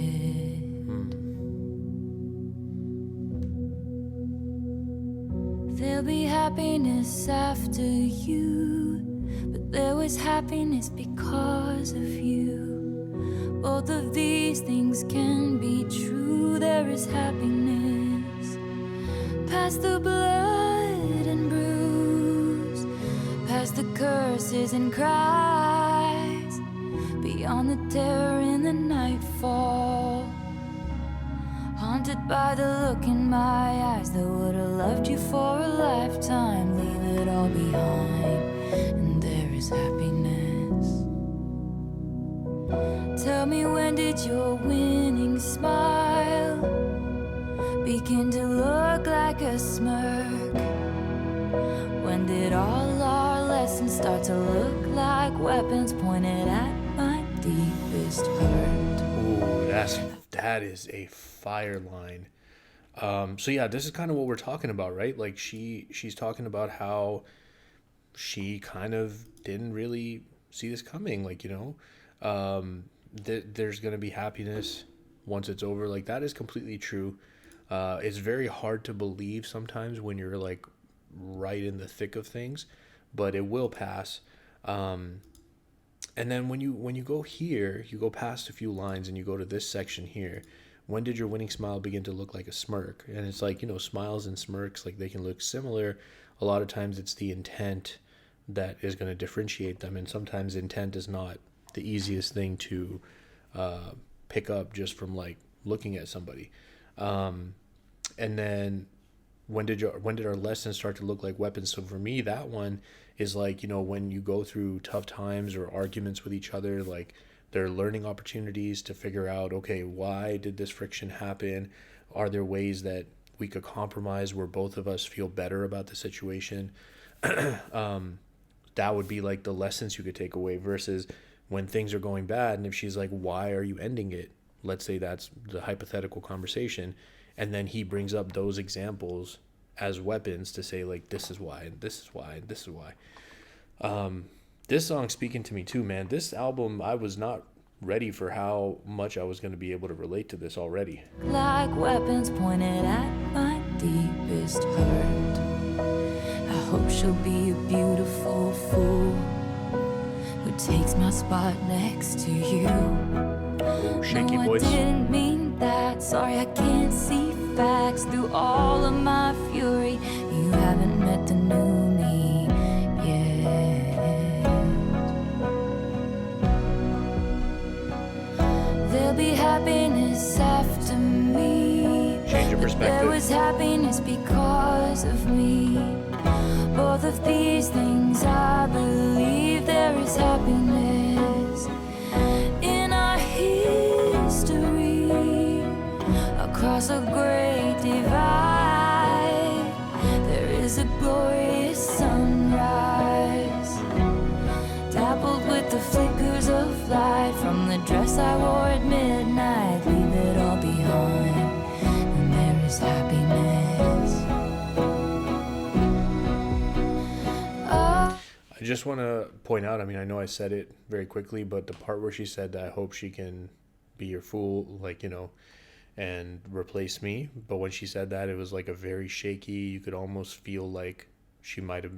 yet. There'll be happiness after you, but there was happiness because of you. Both of these things can be true. There is happiness past the blood and bruise, past the curses and cries, beyond the terror in the nightfall. Haunted by the look in my eyes that would have loved you for a lifetime. Leave it all behind, and there is happiness. Tell me, when did your winning smile begin to look like a smirk? When did all our lessons lessons start to look like weapons pointed at my deepest hurt. Ooh, that is a fire line. So yeah, this is kind of what we're talking about, right? Like she's talking about how she kind of didn't really see this coming. Like, there's gonna be happiness once it's over. Like that is completely true. It's very hard to believe sometimes when you're like right in the thick of things, but it will pass. And then when you go here, you go past a few lines and you go to this section here. When did your winning smile begin to look like a smirk? And it's like, smiles and smirks, like they can look similar. A lot of times it's the intent that is going to differentiate them. And sometimes intent is not the easiest thing to pick up just from like looking at somebody. And then when did our lessons start to look like weapons? So for me, that one is like, when you go through tough times or arguments with each other, like they're learning opportunities to figure out, okay, why did this friction happen? Are there ways that we could compromise where both of us feel better about the situation? That would be like the lessons you could take away versus when things are going bad. And if she's like, why are you ending it? Let's say that's the hypothetical conversation. And then he brings up those examples as weapons to say like, this is why, and this is why, and this is why. This song's speaking to me too, man. This album, I was not ready for how much I was going to be able to relate to this already. Like weapons pointed at my deepest hurt. I hope she'll be a beautiful fool who takes my spot next to you. Oh, shaky no, voice. I didn't mean that. Sorry, I can't see facts through all of my fury. You haven't met the new me yet. There'll be happiness after me. Change of perspective. There was happiness because of me. Both of these things I believe there is happiness in our history. Across a great divide, there is a glorious sunrise, dappled with the flickers of light from the dress I wore at midnight. Leave it all behind, and there is happiness. I just want to point out, I mean, I know I said it very quickly, but the part where she said that I hope she can be your fool, like, and replace me. But when she said that, it was like a very shaky, you could almost feel like she might have,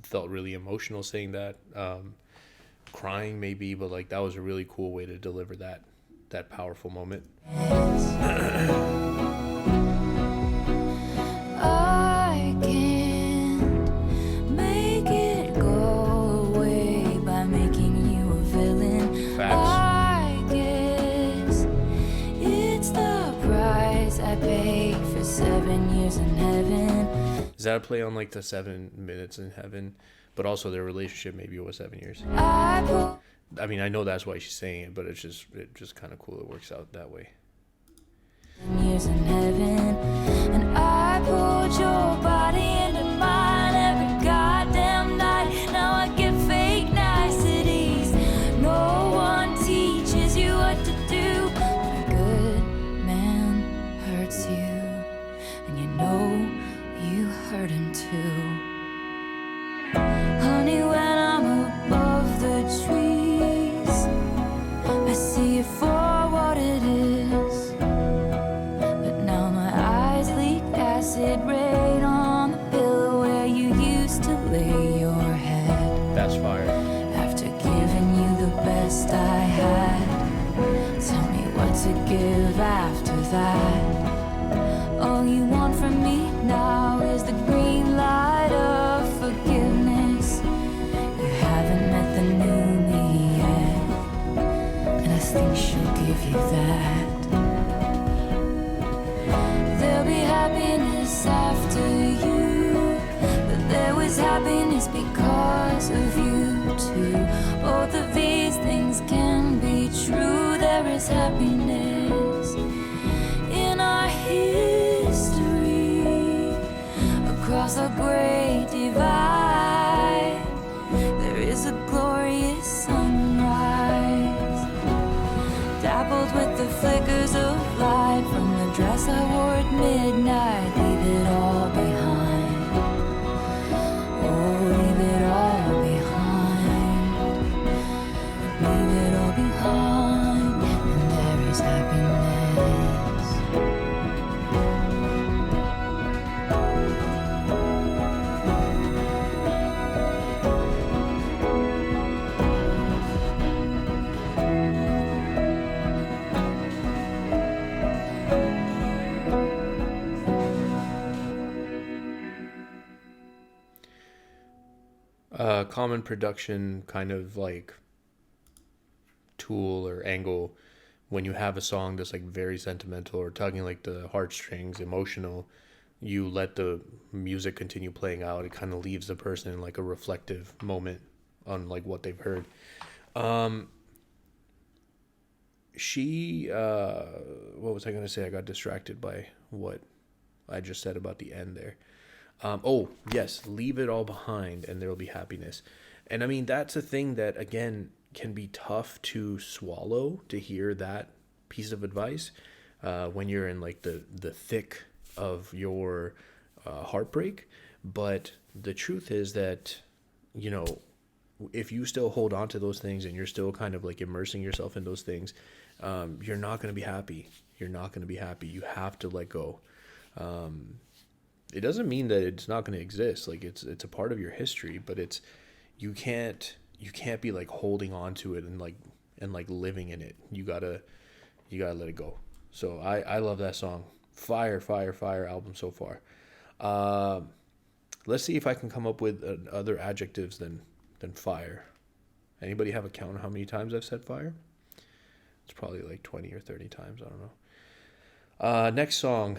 felt really emotional saying that, crying maybe, but like that was a really cool way to deliver that powerful moment. I can't make it go away by making you a villain. Facts. I guess it's the price I paid for 7 years in heaven. Is that a play on like the 7 minutes in heaven? But also their relationship maybe was 7 years. I mean, I know that's why she's saying it, but it's just kind of cool. It works out that way. Years in heaven, and I pulled your body into mine every goddamn night. Now I get fake niceties. No one teaches you what to do. But a good man hurts you, and you know you hurt him too. Honey, when I'm above the trees, I see it for what it is. But now my eyes leak acid rain on the pillow where you used to lay your head. That's fire. After giving you the best I had, tell me what to give after that. All you want from me now is the green light of forgiveness. You haven't met the new me yet, and I think she'll give you that. There'll be happiness after you, but there was happiness because of you too. Both of these things can be true. There is happiness in our history. Across a great divide, common production kind of like tool or angle when you have a song that's like very sentimental or tugging like the heartstrings, emotional. You let the music continue playing out. It kind of leaves the person in like a reflective moment on like what they've heard. She what was I gonna say? I got distracted by what I just said about the end there. Oh yes, leave it all behind and there will be happiness. And I mean that's a thing that again can be tough to swallow, to hear that piece of advice when you're in like the thick of your heartbreak. But the truth is that, you know, if you still hold on to those things and you're still kind of like immersing yourself in those things, you're not going to be happy. You're not going to be happy. You have to let go. It doesn't mean that it's not going to exist. Like it's a part of your history, but it's you can't be like holding on to it and like living in it. You gotta let it go. So I love that song. Fire album so far. Let's see if I can come up with other adjectives than fire. Anybody have a count on how many times I've said fire? It's probably like 20 or 30 times. I don't know. Next song,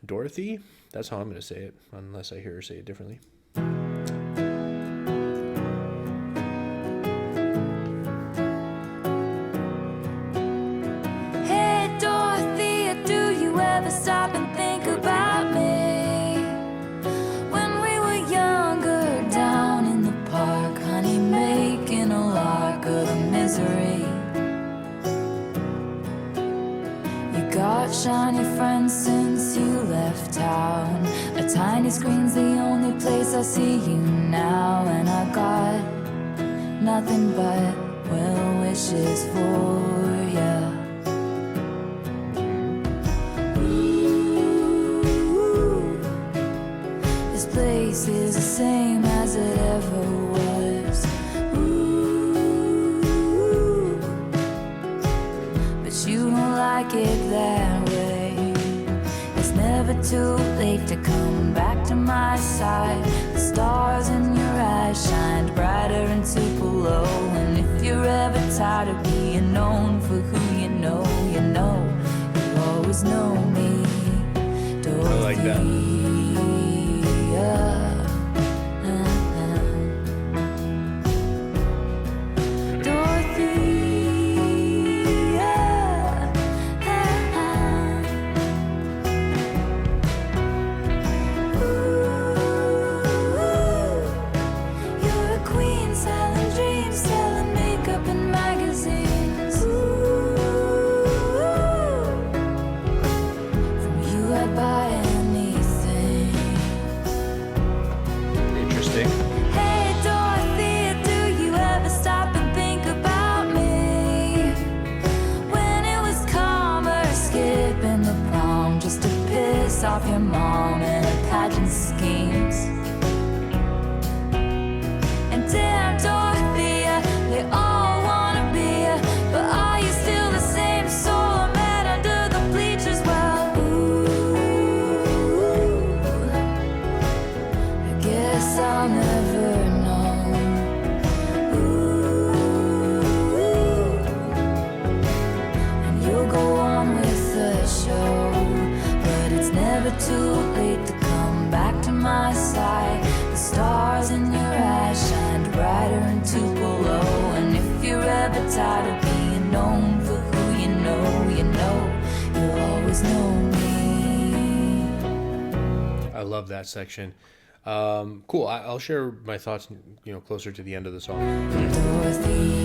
Dorothy. That's how I'm going to say it, unless I hear her say it differently. Hey Dorothy, do you ever stop and think about me? When we were younger, down in the park, honey, making a lark of the misery. You got shiny friends since you left town. A tiny screen's the only place I see you now. And I got nothing but well wishes for ya. This place is the same as it ever was. Ooh, but you don't like it that way. It's never too late to come back to my side. The stars in your eyes shined brighter in Tupelo. And if you're ever tired of being known for who you know, you always know me, Dorothy. I like that. Off your mom and her pageant schemes. And damn Dorothea, they all wanna be ya, but are you still the same soul man under the bleachers? Well, ooh, I guess I'll never know. Ooh, and you'll go on with the show. It's never too late to come back to my side. The stars in your eyes shined brighter in Tupelo. And if you're ever tired of being known for who you know, you'll always know me. I love that section. Cool. I'll share my thoughts, closer to the end of the song. Dorothea.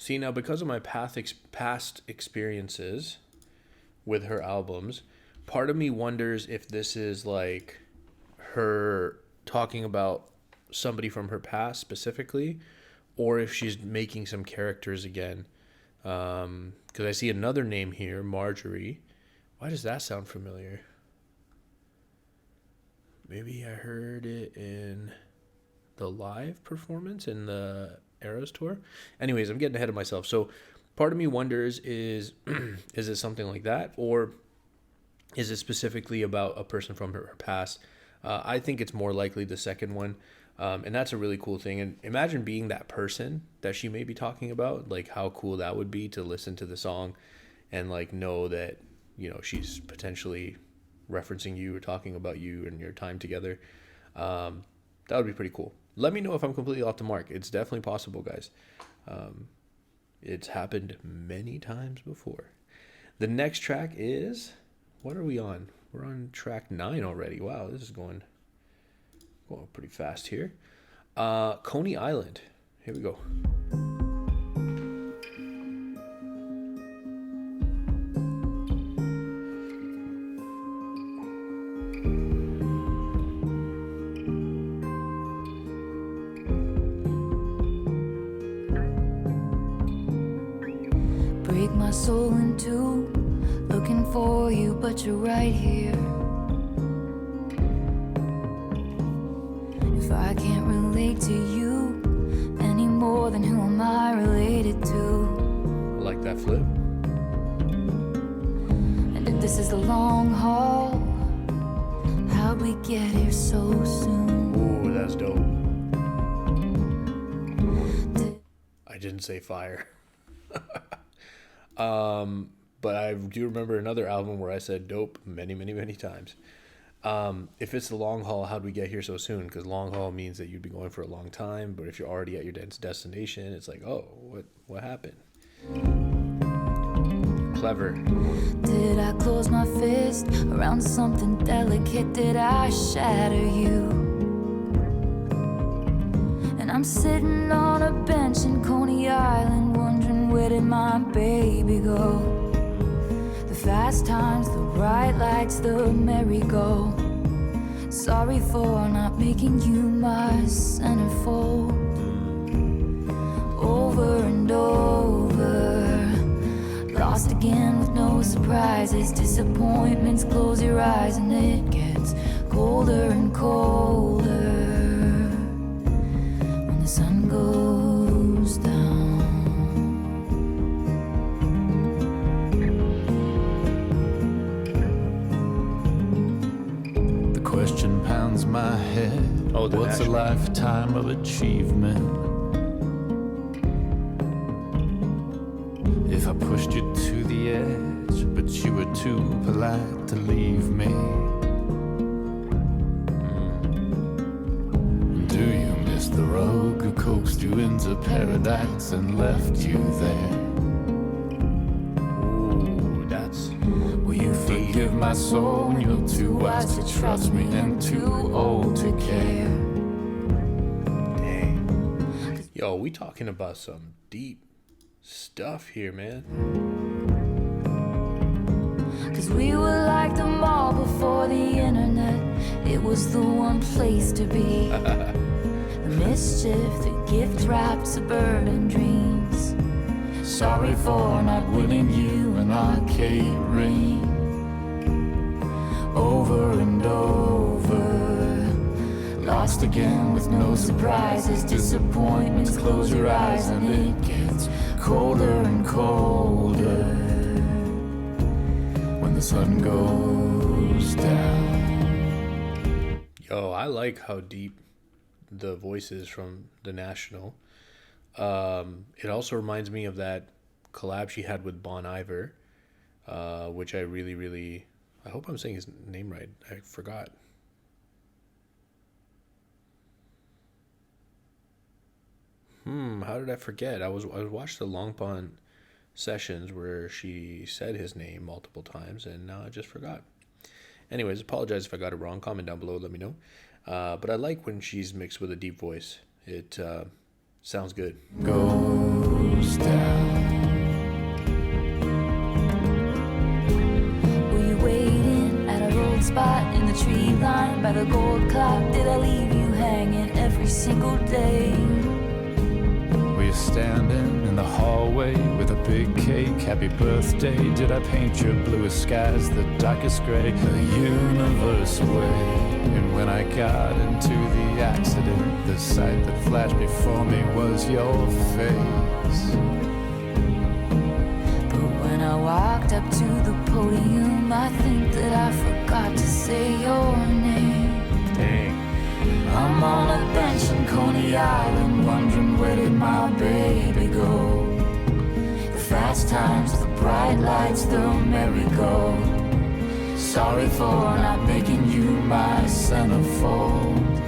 See, now because of my past experiences with her albums, part of me wonders if this is like her talking about somebody from her past specifically, or if she's making some characters again. Because I see another name here, Marjorie. Why does that sound familiar? Maybe I heard it in the live performance in the Eras tour. Anyways, I'm getting ahead of myself. So part of me wonders is is it something like that, or is it specifically about a person from her past? I think it's more likely the second one. And that's a really cool thing. And imagine being that person that she may be talking about. Like, how cool that would be to listen to the song and like know that, you know, she's potentially referencing you or talking about you and your time together. That would be pretty cool. Let me know if I'm completely off the mark. It's definitely possible, guys. It's happened many times before. The next track is, what are we on? We're on track 9 already. Wow, this is going pretty fast here. Coney Island. Here we go. Break my soul in two, looking for you, but you're right here. If I can't relate to you any more, than who am I related to? I like that flip. And if this is the long haul, how'd we get here so soon? Ooh, that's dope. I didn't say fire. But I do remember another album where I said dope many, many, many times. If it's the long haul, how'd we get here so soon? Because long haul means that you'd be going for a long time. But if you're already at your destination, it's like, oh, what happened? Clever. Did I close my fist around something delicate? Did I shatter you? And I'm sitting on a bench in Coney Island, wondering, where did my baby go? The fast times, the bright lights, the merry-go. Sorry for not making you my centerfold. Over and over, lost again with no surprises. Disappointments, close your eyes and it gets colder and colder when the sun goes down. Question pounds my head. Oh, what's a lifetime of achievement? If I pushed you to the edge, but you were too polite to leave me. Do you miss the rogue who coaxed you into paradise and left you there? Ooh, that's... Will you forgive my soul when you're too wise to trust me and too old to care? Dang. Yo, we talking about some deep stuff here, man. Cause we were like the mall before the internet. It was the one place to be. The mischief, the gift wrapped suburban dreams. Sorry for not winning you an arcade ring. Over and over, lost again with no surprises. Disappointments, close your eyes and it gets colder and colder when the sun goes down. Yo, I like how deep the voice is from The National. It also reminds me of that collab she had with Bon Iver, which I really, really... I hope I'm saying his name right. I forgot. How did I forget? I watched the Long Pond sessions where she said his name multiple times, and now I just forgot. Anyways, apologize if I got it wrong. Comment down below, let me know. But I like when she's mixed with a deep voice. It sounds good. Goes goes down. Were you waiting at a road spot in the tree line by the gold clock? Did I leave you hanging every single day? Were you standing in the hallway with a big cake? Happy birthday. Did I paint your bluest skies the darkest gray? The universe away. And when I got into the accident, the sight that flashed before me was your face. But when I walked up to the podium, I think that I forgot to say your name. Dang. I'm on a bench in Coney Island, wondering where did my baby go? The fast times, the bright lights, the merry-go. Sorry for not making you my centerfold.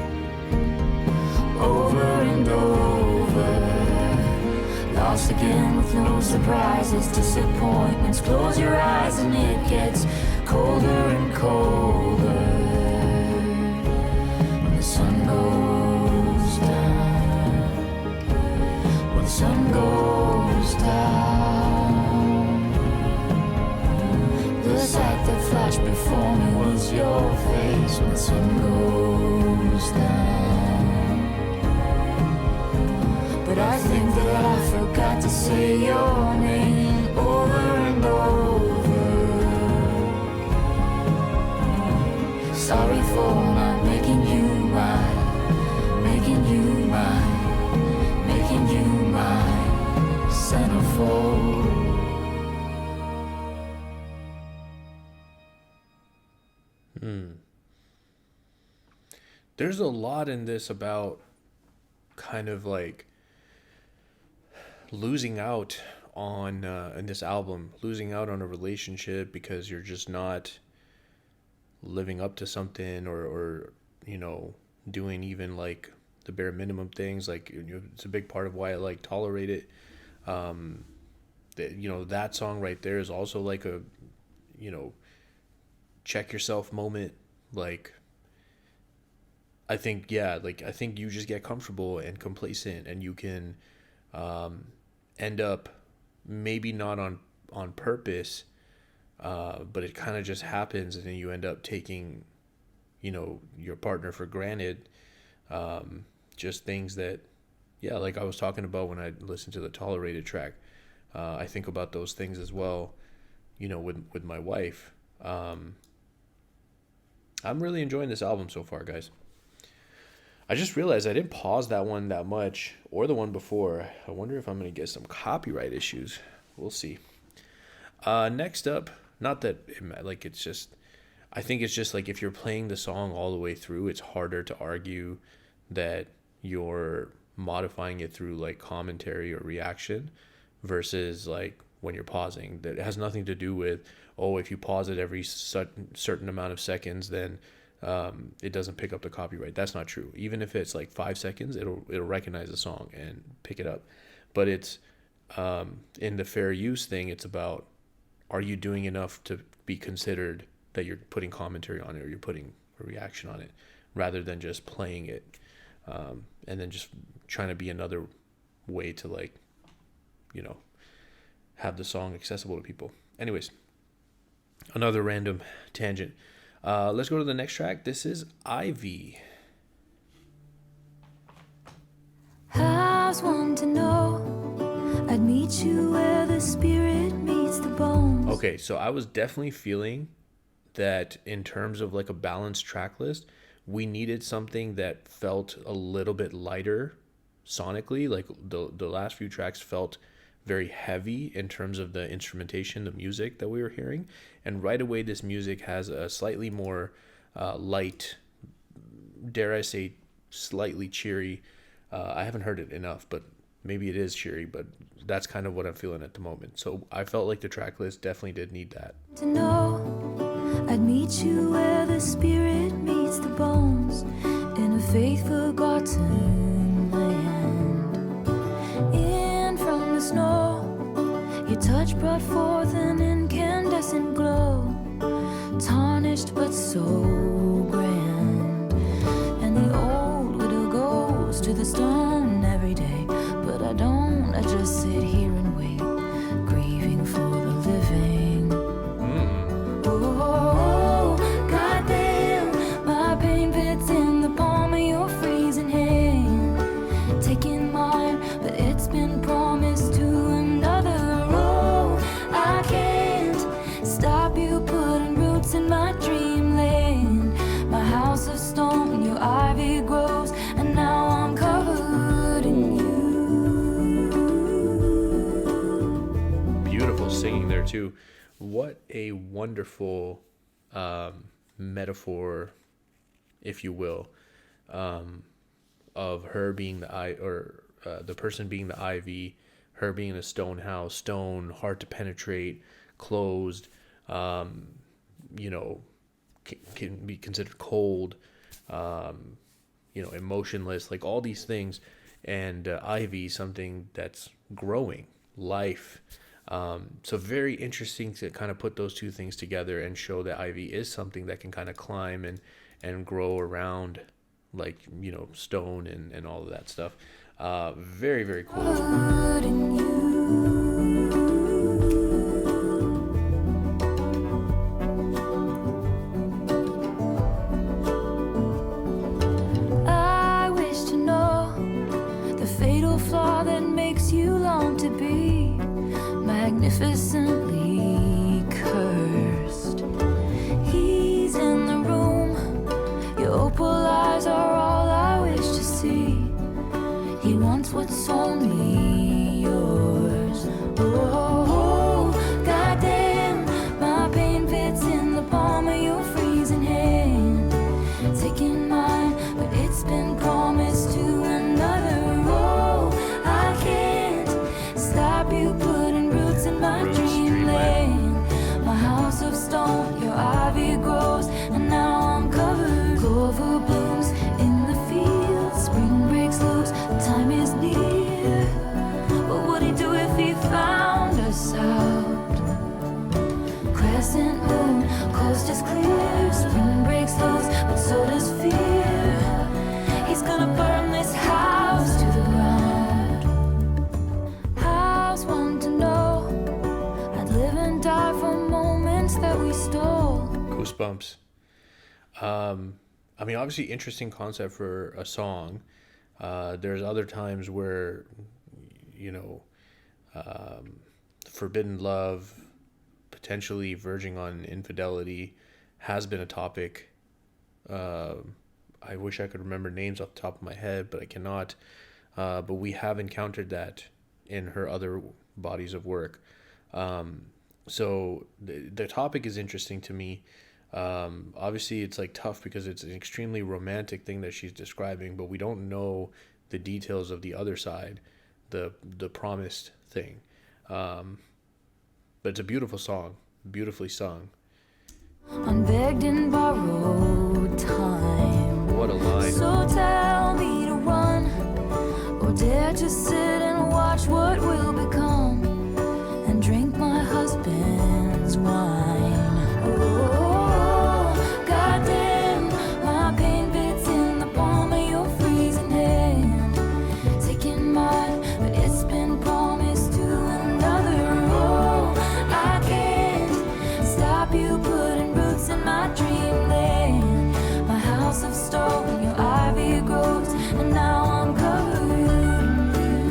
Over and over, lost again with no surprises, disappointments. Close your eyes and it gets colder and colder. When the sun goes down, when the sun goes down, the sight that flashed before me was your face. When the sun goes down, but I think that I forgot to say your name over and over. Sorry for not making you mine, making you mine, making you my centerfold. There's a lot in this about kind of like losing out on in this album, losing out on a relationship because you're just not living up to something, or you know, doing even like the bare minimum things. Like, you know, it's a big part of why I like Tolerate It. That, you know, that song right there is also like a, you know, check yourself moment. Like, I think, yeah, like I think you just get comfortable and complacent, and you can end up maybe not on purpose, but it kind of just happens, and then you end up taking, you know, your partner for granted. Just things that, yeah, like I was talking about when I listened to the Tolerated track. I think about those things as well, you know, with my wife. I'm really enjoying this album so far, guys. I just realized I didn't pause that one that much, or the one before. I wonder if I'm going to get some copyright issues. We'll see. Next up, not that, like, it's just, I think it's just like if you're playing the song all the way through, it's harder to argue that you're modifying it through like commentary or reaction versus like when you're pausing. That has nothing to do with, oh, if you pause it every certain amount of seconds, then it doesn't pick up the copyright. That's not true. Even if it's like 5 seconds, it'll recognize the song and pick it up. But it's in the fair use thing, it's about, are you doing enough to be considered that you're putting commentary on it, or you're putting a reaction on it, rather than just playing it and then just trying to be another way to, like, you know, have the song accessible to people. Anyways, another random tangent. Let's go to the next track. This is Ivy. How's one to know? I'd meet you where the spirit meets the bones. Okay, so I was definitely feeling that in terms of like a balanced track list, we needed something that felt a little bit lighter sonically. Like the last few tracks felt very heavy in terms of the instrumentation, the music that we were hearing. And right away, this music has a slightly more light, dare I say, slightly cheery. I haven't heard it enough, but maybe it is cheery, but that's kind of what I'm feeling at the moment. So I felt like the track list definitely did need that. To know, I'd meet you where the spirit meets the bones, in a faith forgotten land. In from the snow, your touch brought forth an incandescent glow, tarnished but so grand. And the old widow goes to the stone every day, but I don't, I just sit here what a wonderful metaphor, if you will, of her being the eye, or the person being the ivy, her being in a stone house, stone, hard to penetrate, closed, you know, can be considered cold, emotionless, like all these things. And ivy, something that's growing, life. So very interesting to kind of put those two things together and show that ivy is something that can kind of climb and grow around, like, stone and all of that stuff. Very, very cool. Wouldn't you? I wish to know the fatal flaw that makes you long to be magnificently cursed. He's in the room. Your opal eyes are all I wish to see. He wants what's only yours. Oh, goddamn, my pain fits in the palm of your freezing hand. Taking mine, but it's been promised to another. Oh, I can't stop you putting roots in my dreamland. My house of stone, your ivy grows, and now I'm covered. Clover blooms in the fields, spring breaks loose, the time is near. What would he do if he found us out? Crescent moon, coast is clear, spring breaks loose, but so does fear. He's gonna burn this house to the ground. House want to know, I'd live and die for moments that we stole. Goosebumps. I mean, obviously, interesting concept for a song. There's other times where, forbidden love, potentially verging on infidelity, has been a topic. I wish I could remember names off the top of my head, but I cannot. But we have encountered that in her other bodies of work. So the topic is interesting to me. Obviously, it's like tough because it's an extremely romantic thing that she's describing, but we don't know the details of the other side, the promised thing. But it's a beautiful song, beautifully sung. Unbegged and borrowed time. What a line. So tell me to run, or dare to sit and watch what will become, and drink my husband's wine. Oh, goddamn, my pain fits in the palm of your freezing hand. Taking mine, but it's been promised to another. Oh, I can't stop you putting roots in my dreamland. My house of stone, your ivy grows, and now I'm covered in you.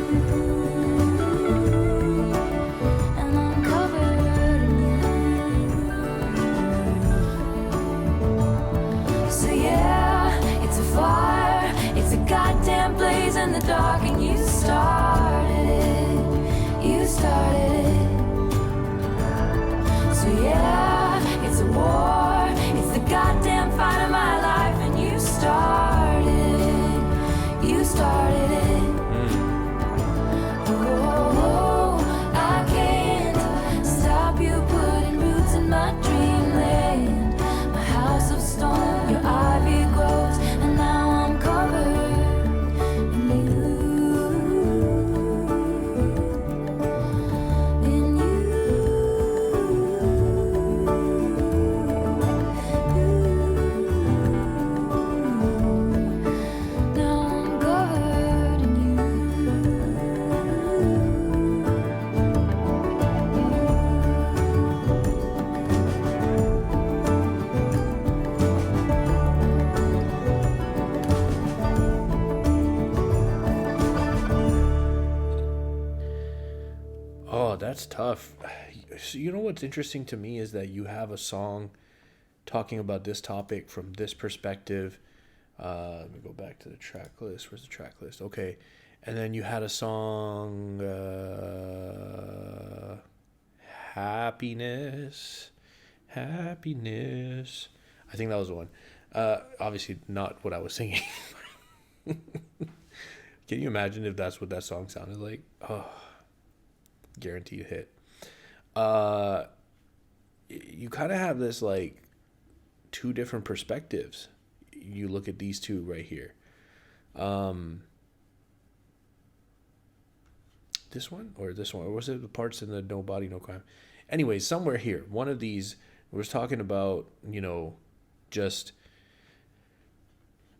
And I'm covered in you. So yeah, it's a fire, it's a goddamn blaze in the dark, and you started it. You started it. So yeah, it's a war, it's the goddamn fight of my life, and you started it. You started it. Oh, I can't stop you putting roots in my dreamland. My house of stone, your ivy grows, and now I'm covered in you. In you. Now I'm covered in you. Oh, that's tough. So you know what's interesting to me is that you have a song talking about this topic from this perspective. Let me go back to the track list. Where's the track list? Okay. And then you had a song, Happiness. Happiness. I think that was the one. Obviously not what I was singing. Can you imagine if that's what that song sounded like? Oh, guaranteed hit. You kind of have this like two different perspectives. You look at these two right here. This one, or was it the parts in the No Body No Crime? Anyways, somewhere here, one of these was talking about, you know, just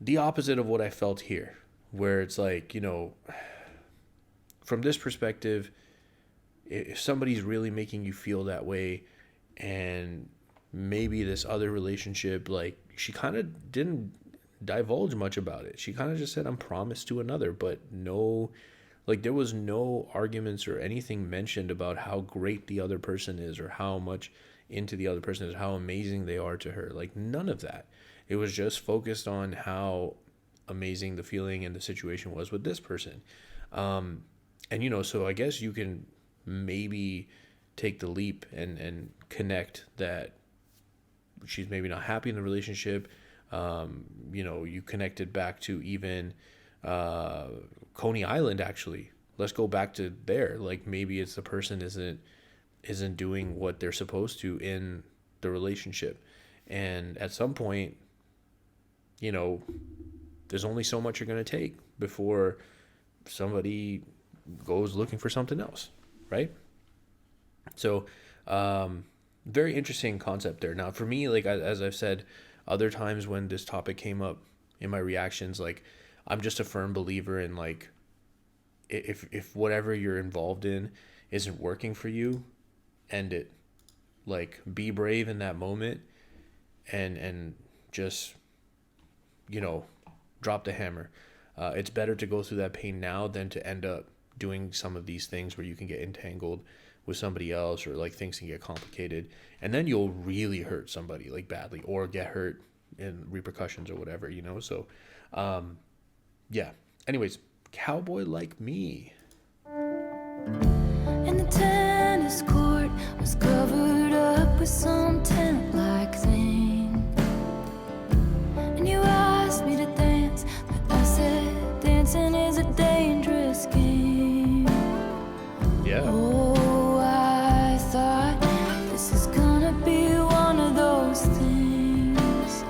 the opposite of what I felt here, where it's like, you know, from this perspective, if somebody's really making you feel that way, and maybe this other relationship, like, she kind of didn't divulge much about it. She kind of just said, I'm promised to another, but no, like, there was no arguments or anything mentioned about how great the other person is or how much into the other person is, how amazing they are to her. Like, none of that. It was just focused on how amazing the feeling and the situation was with this person. And, you know, so I guess you can maybe take the leap and connect that she's maybe not happy in the relationship. You know, you connected back to even Coney Island, actually. Let's go back to there. Like, maybe it's the person isn't doing what they're supposed to in the relationship. And at some point, you know, there's only so much you're going to take before somebody goes looking for something else, right? So, very interesting concept there. Now, for me, like, as I've said, other times when this topic came up in my reactions, like, I'm just a firm believer in, like, if whatever you're involved in isn't working for you, end it. Like, be brave in that moment and just, you know, drop the hammer. It's better to go through that pain now than to end up doing some of these things where you can get entangled with somebody else, or like things can get complicated, and then you'll really hurt somebody, like, badly, or get hurt in repercussions or whatever, you know. So yeah, anyways, Cowboy Like Me. And the tennis court was covered up with some tent-like thing. And you asked me to dance, but I said dancing is a dangerous game. Yeah. Oh, I thought this is gonna be one of those things.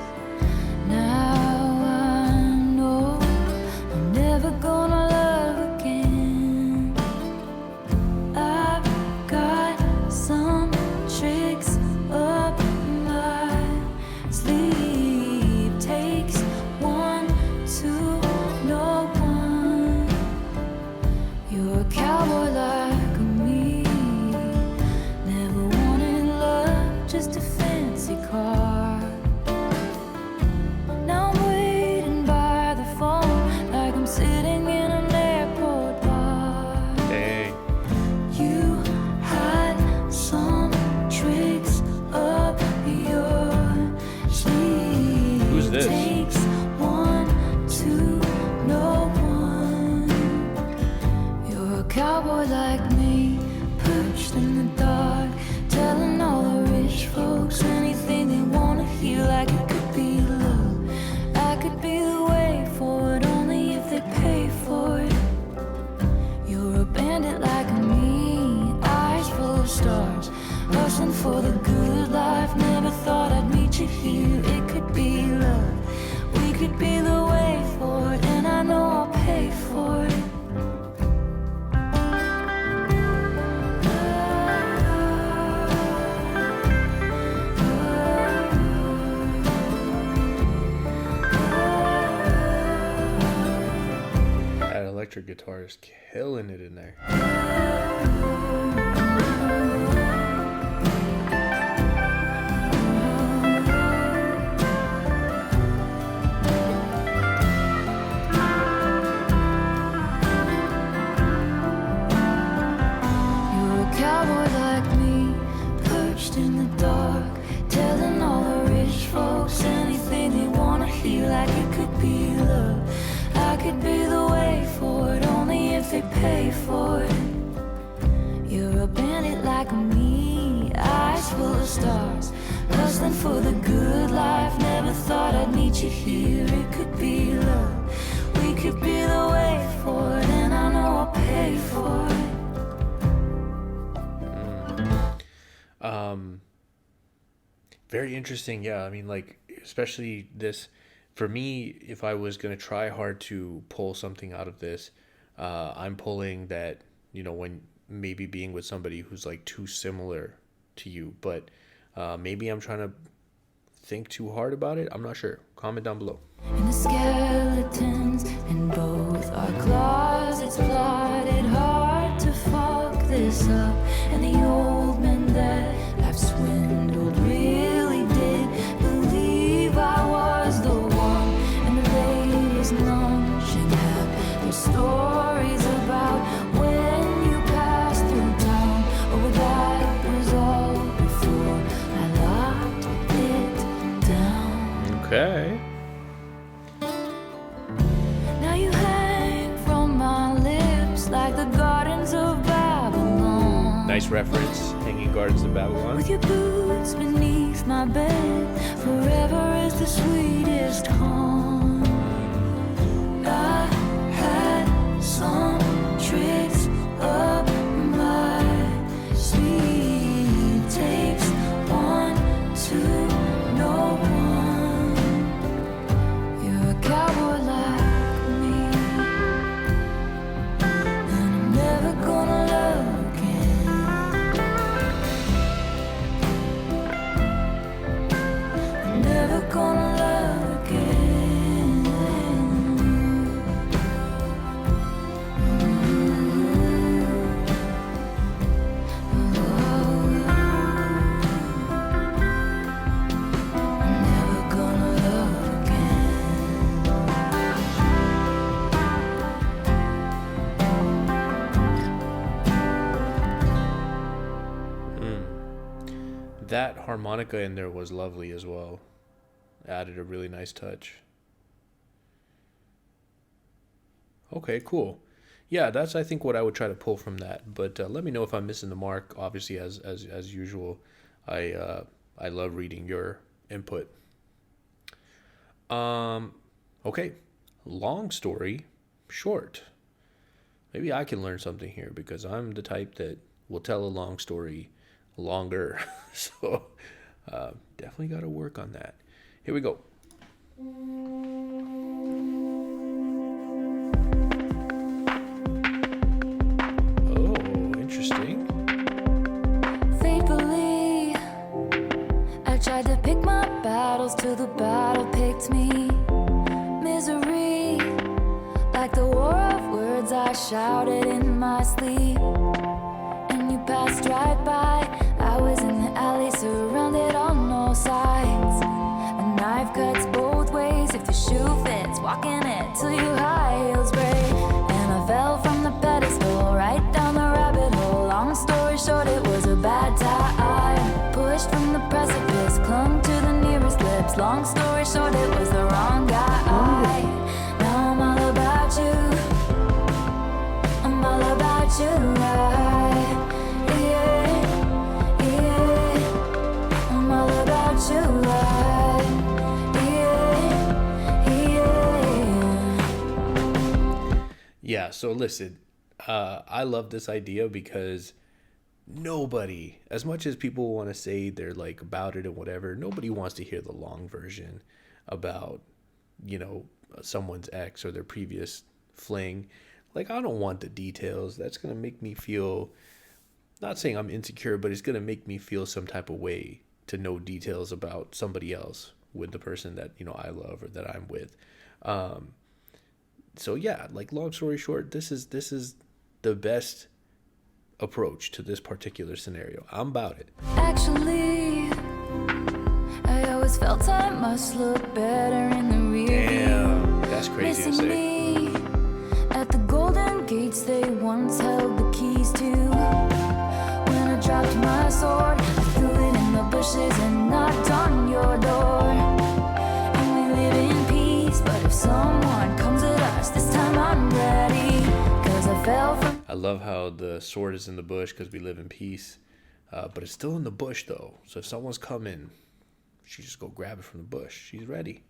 Now I know I'm never gonna love again. I've got some tricks up my sleeve. Takes one to know one. You're a cowboy like me. Never wanted love, just a fancy car. Now I'm waiting by the phone like I'm sitting in an airport bar. Hey. You had some tricks up your sleeve. Who's this? Takes one to know one. You're a cowboy like me, perched in the dark, telling all the rich folks anything they wanna hear, like it could be love. I could be the way for it, only if they pay for it. You're a bandit like me, eyes full of stars, hustling for the good life. Never thought I'd meet you here. It could be love, we could be the way for it, and I know I'll pay for it. That electric guitar is killing it in there. You're a cowboy like me, perched in the dark, telling all the rich folks anything they wanna hear, like it could be love. I could be the way for it, only if they pay for it. You're a bandit like me, full of stars, hustling for the good life. Never thought I'd meet you here. It could be love, we could be the way forward, and I know I'll pay for it. Very interesting. Yeah, I mean, like, especially this, for me, if I was gonna try hard to pull something out of this, I'm pulling that, when maybe being with somebody who's like too similar to you, but maybe I'm trying to think too hard about it. I'm not sure. Comment down below. And the skeletons in both our closets plotted hard to fuck this up. And the old men that I've swindled really did believe I was the one. And the ladies lunching have their stories about when you passed through town. Oh, that was all before I locked it down. Okay. Now you hang from my lips like the gardens of Babylon. Nice reference. Hanging Gardens of Babylon. With your boots beneath my bed, forever is the sweetest calm. I had some tricks up my sleeve. Takes one to know one. You're a cowboy like me, and I'm never gonna love again. I'm never gonna love again. I'm never gonna love again. That harmonica in there was lovely as well. Added a really nice touch. Okay, cool. Yeah, that's, I think, what I would try to pull from that. But let me know if I'm missing the mark. Obviously, as usual, I love reading your input. Okay, long story short. Maybe I can learn something here because I'm the type that will tell a long story longer. So definitely got to work on that. Here we go. Oh, interesting. Faithfully, I tried to pick my battles till the battle picked me. Misery, like the war of words I shouted in my sleep. And you passed right by. I was in the alley, surrounded on all sides. A knife cuts both ways if the shoe fits. Walking it till your high heels break. And I fell from the pedestal right down the rabbit hole. Long story short, it was a bad time. Pushed from the precipice, clung to the nearest lips. Long story short, it was the wrong guy. Now I'm all about you. I'm all about you. I'm all about you. Yeah, so listen, I love this idea because nobody, as much as people want to say they're like about it and whatever, nobody wants to hear the long version about, someone's ex or their previous fling. Like, I don't want the details. That's going to make me feel, not saying I'm insecure, but it's going to make me feel some type of way to know details about somebody else with the person that, I love or that I'm with. So yeah, like, long story short, this is the best approach to this particular scenario. I'm about it. Actually, I always felt I must look better in the rear Damn, that's crazy to Missing say. me at the golden gates they once held the keys to. When I dropped my sword, I threw it in the bushes and knocked on your door. And we live in peace, but if someone comes at us, this time I'm ready. 'Cause I fell from I love how the sword is in the bush because we live in peace. But it's still in the bush though. So if someone's coming, she just go grab it from the bush. She's ready.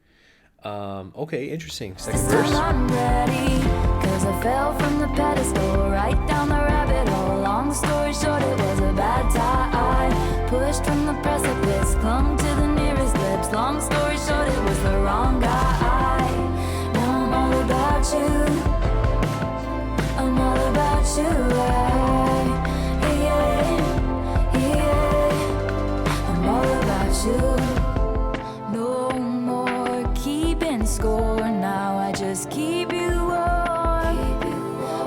Okay, interesting. Second This verse. time I'm ready, 'cause I fell from the pedestal right down the rabbit hole. Long story short, it was a bad time. Pushed from the precipice, clung to the nearest lips. Long story short, it was the wrong guy. Now I'm all about you. I'm all about you. I'm all about you. No more keeping score. Now I just keep you warm.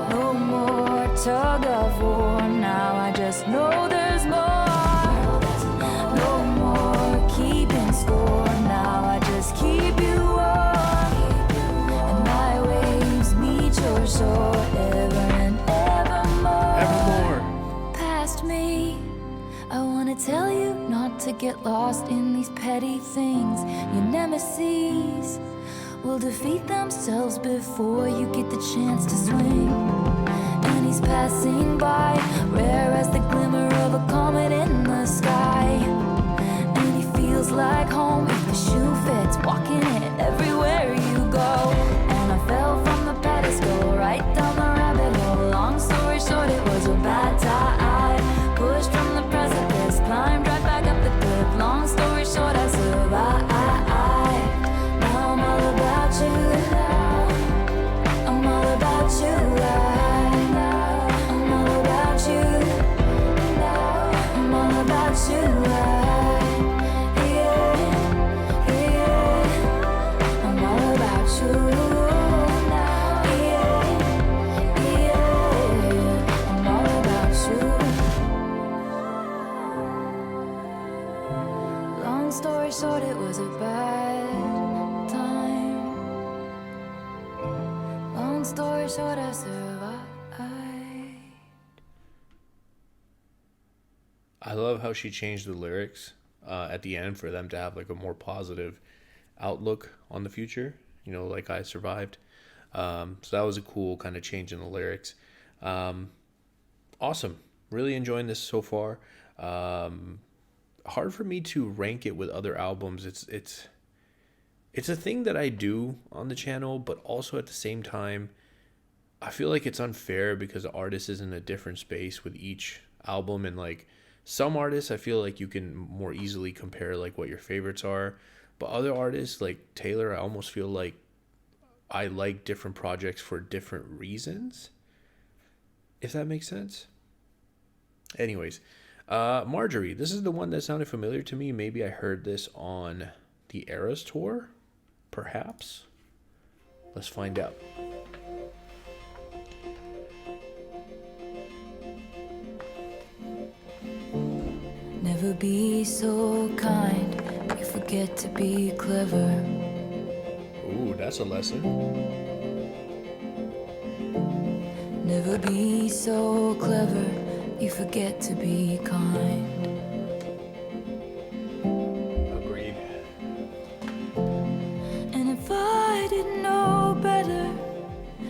No more tug of war. Now I just know there's more. No more keeping score. Now I just keep you warm. And my waves meet your shore ever and evermore. Evermore. Past me, I wanna tell you not to get lost in these petty things. Your nemesis will defeat themselves before you get the chance to swing. And he's passing by, rare as the glimmer of a comet in the sky. And he feels like home if the shoe fits, walking it everywhere you go. And I fell from the pedestal right down the rabbit hole. Long story short, it was a bad time. Pushed from the precipice, climbed right back up the cliff. Long story short, I survived. Now I'm all about you. I'm all about you. I'm all about you. I'm all about you. I'm all about you. I'm all about you. Long story short, it was a bad time. Long story short, I survived. I love how she changed the lyrics at the end for them to have like a more positive outlook on the future. You know, like I survived. So that was a cool kind of change in the lyrics. Awesome. Really enjoying this so far. Hard for me to rank it with other albums. It's a thing that I do on the channel, but also at the same time, I feel like it's unfair because the artist is in a different space with each album, and like some artists I feel like you can more easily compare like what your favorites are, but other artists like Taylor, I almost feel like I like different projects for different reasons, if that makes sense. Anyways, Marjorie, this is the one that sounded familiar to me. Maybe I heard this on the Eras tour, perhaps. Let's find out. Never be so kind, you forget to be clever. Ooh, that's a lesson. Never be so clever, you forget to be kind. Agreed. And if I didn't know better,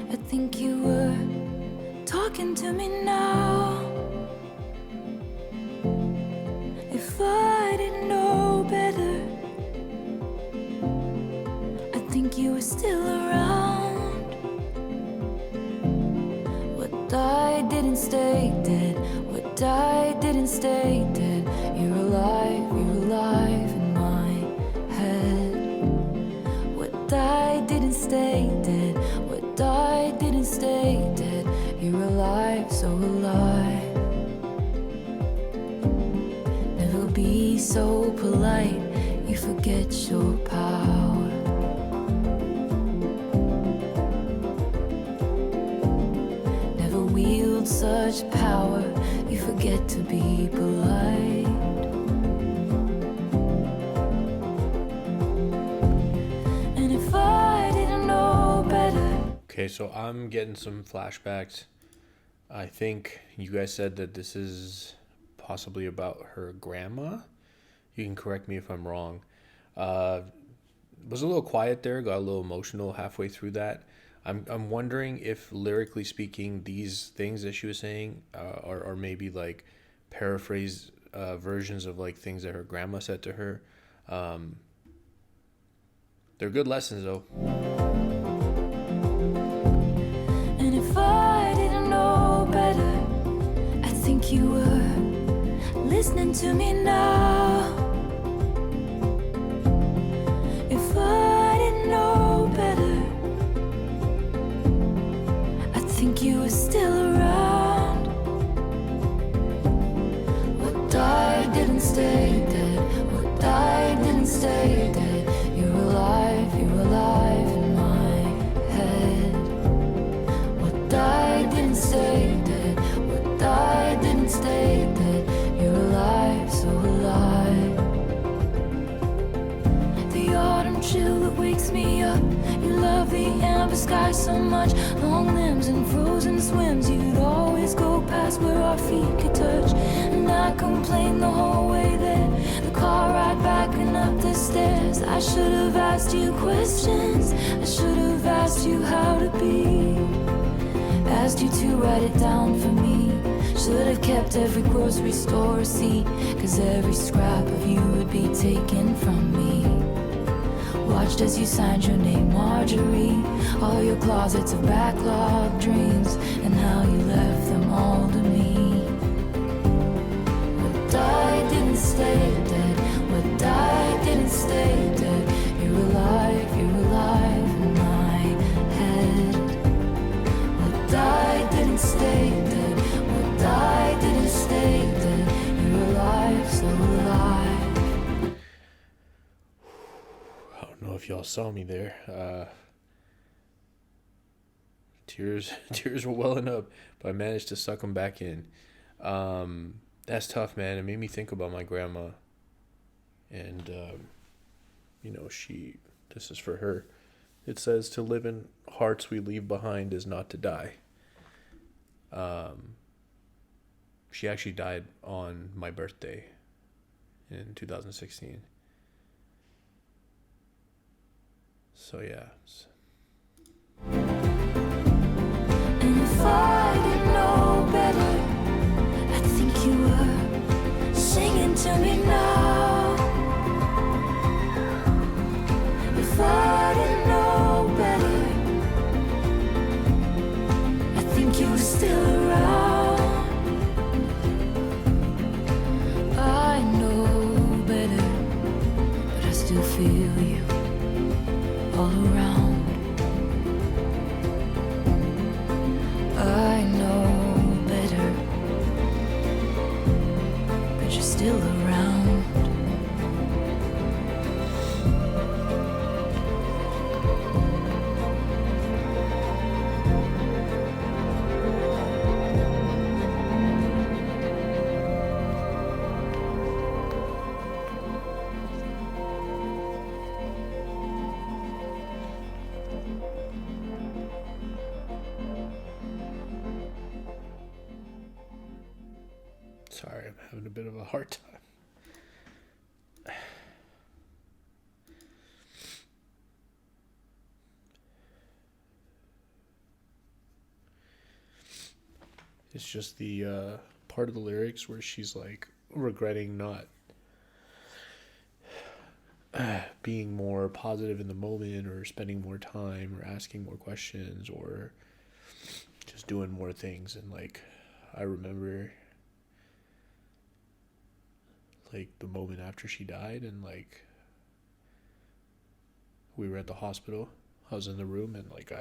I think you were talking to me now. If I didn't know better, I think you were still around. What died didn't stay dead. What died didn't stay dead. You're alive in my head. What died didn't stay dead. What died didn't stay dead. You're alive, so alive. Never be so polite, you forget your power. Never wield such power, you forget to be polite. And if I didn't know better. Okay, so I'm getting some flashbacks. I think you guys said that this is possibly about her grandma. You can correct me if I'm wrong. Was a little quiet there, got a little emotional halfway through that. I'm wondering if lyrically speaking, these things that she was saying are maybe like versions of like things that her grandma said to her. They're good lessons though. And if I didn't know better, I think you were listening to me now. If I didn't know better, I think you were still around. What died didn't stay dead. What died didn't stay dead. You're alive in my head. What died didn't stay dead. What died didn't stay dead. You're alive, so alive. The autumn chill that wakes me up. You love the amber sky so much. Long limbs and frozen swims. You'd always go past where our feet could touch. And I complained the whole way there. The car ride back and up the stairs. I should have asked you questions. I should have asked you how to be. Asked you to write it down for me. Should have kept every grocery store receipt. 'Cause every scrap of you would be taken from me. Watched as you signed your name, Marjorie. All your closets of backlog dreams. And how you left them all to me. What died didn't stay dead. What died didn't stay dead. You're alive in my head. What died didn't stay dead. What died didn't stay dead. You're alive, so alive. I don't know if y'all saw me there. Tears were welling up, but I managed to suck them back in. That's tough, man. It made me think about my grandma. And, this is for her. It says, to live in hearts we leave behind is not to die. She actually died on my birthday in 2016. So, yeah. And if I didn't know better, I think you were singing to me now. If I didn't know better, I think you were still around. I know better, but I still feel you all around. I know better, but you're still around. Sorry, I'm having a bit of a hard time. It's just the part of the lyrics where she's like regretting not being more positive in the moment, or spending more time, or asking more questions, or just doing more things. And like, I remember like the moment after she died, and like we were at the hospital. I was in the room, and like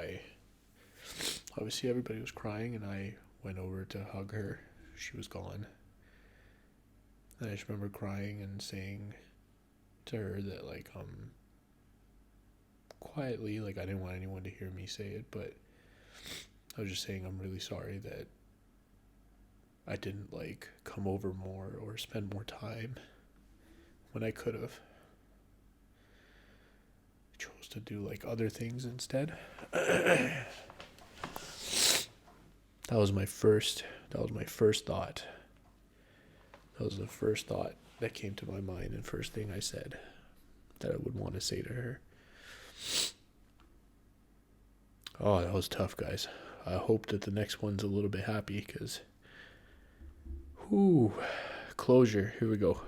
obviously everybody was crying, and I went over to hug her. She was gone. And I just remember crying and saying to her that like quietly, like I didn't want anyone to hear me say it, but I was just saying I'm really sorry that I didn't like come over more or spend more time when I could have. I chose to do like other things instead. That was my first thought. That was the first thought that came to my mind, and first thing I said that I would want to say to her. Oh, that was tough, guys. I hope that the next one's a little bit happy, because Closure. Here we go.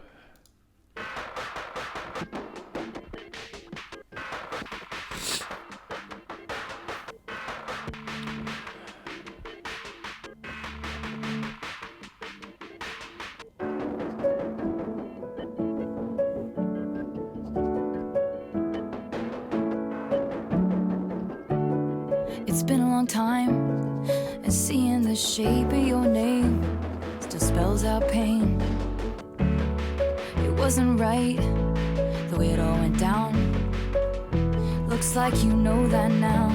It's been a long time, and seeing the shape of your name still spells out pain. It wasn't right, the way it all went down. Looks like you know that now.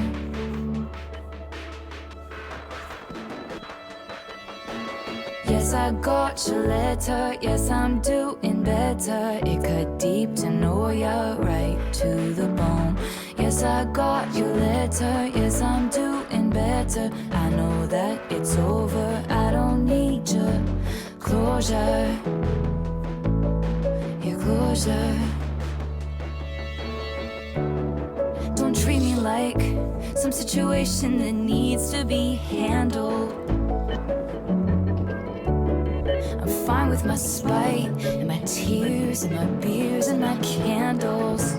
Yes, I got your letter, yes, I'm doing better. It cut deep to know you're right to the bone. Yes, I got your letter, yes, I'm doing better. I know that it's over, I don't need your closure. Your closure. Don't treat me like some situation that needs to be handled. I'm fine with my spite and my tears and my beers and my candles.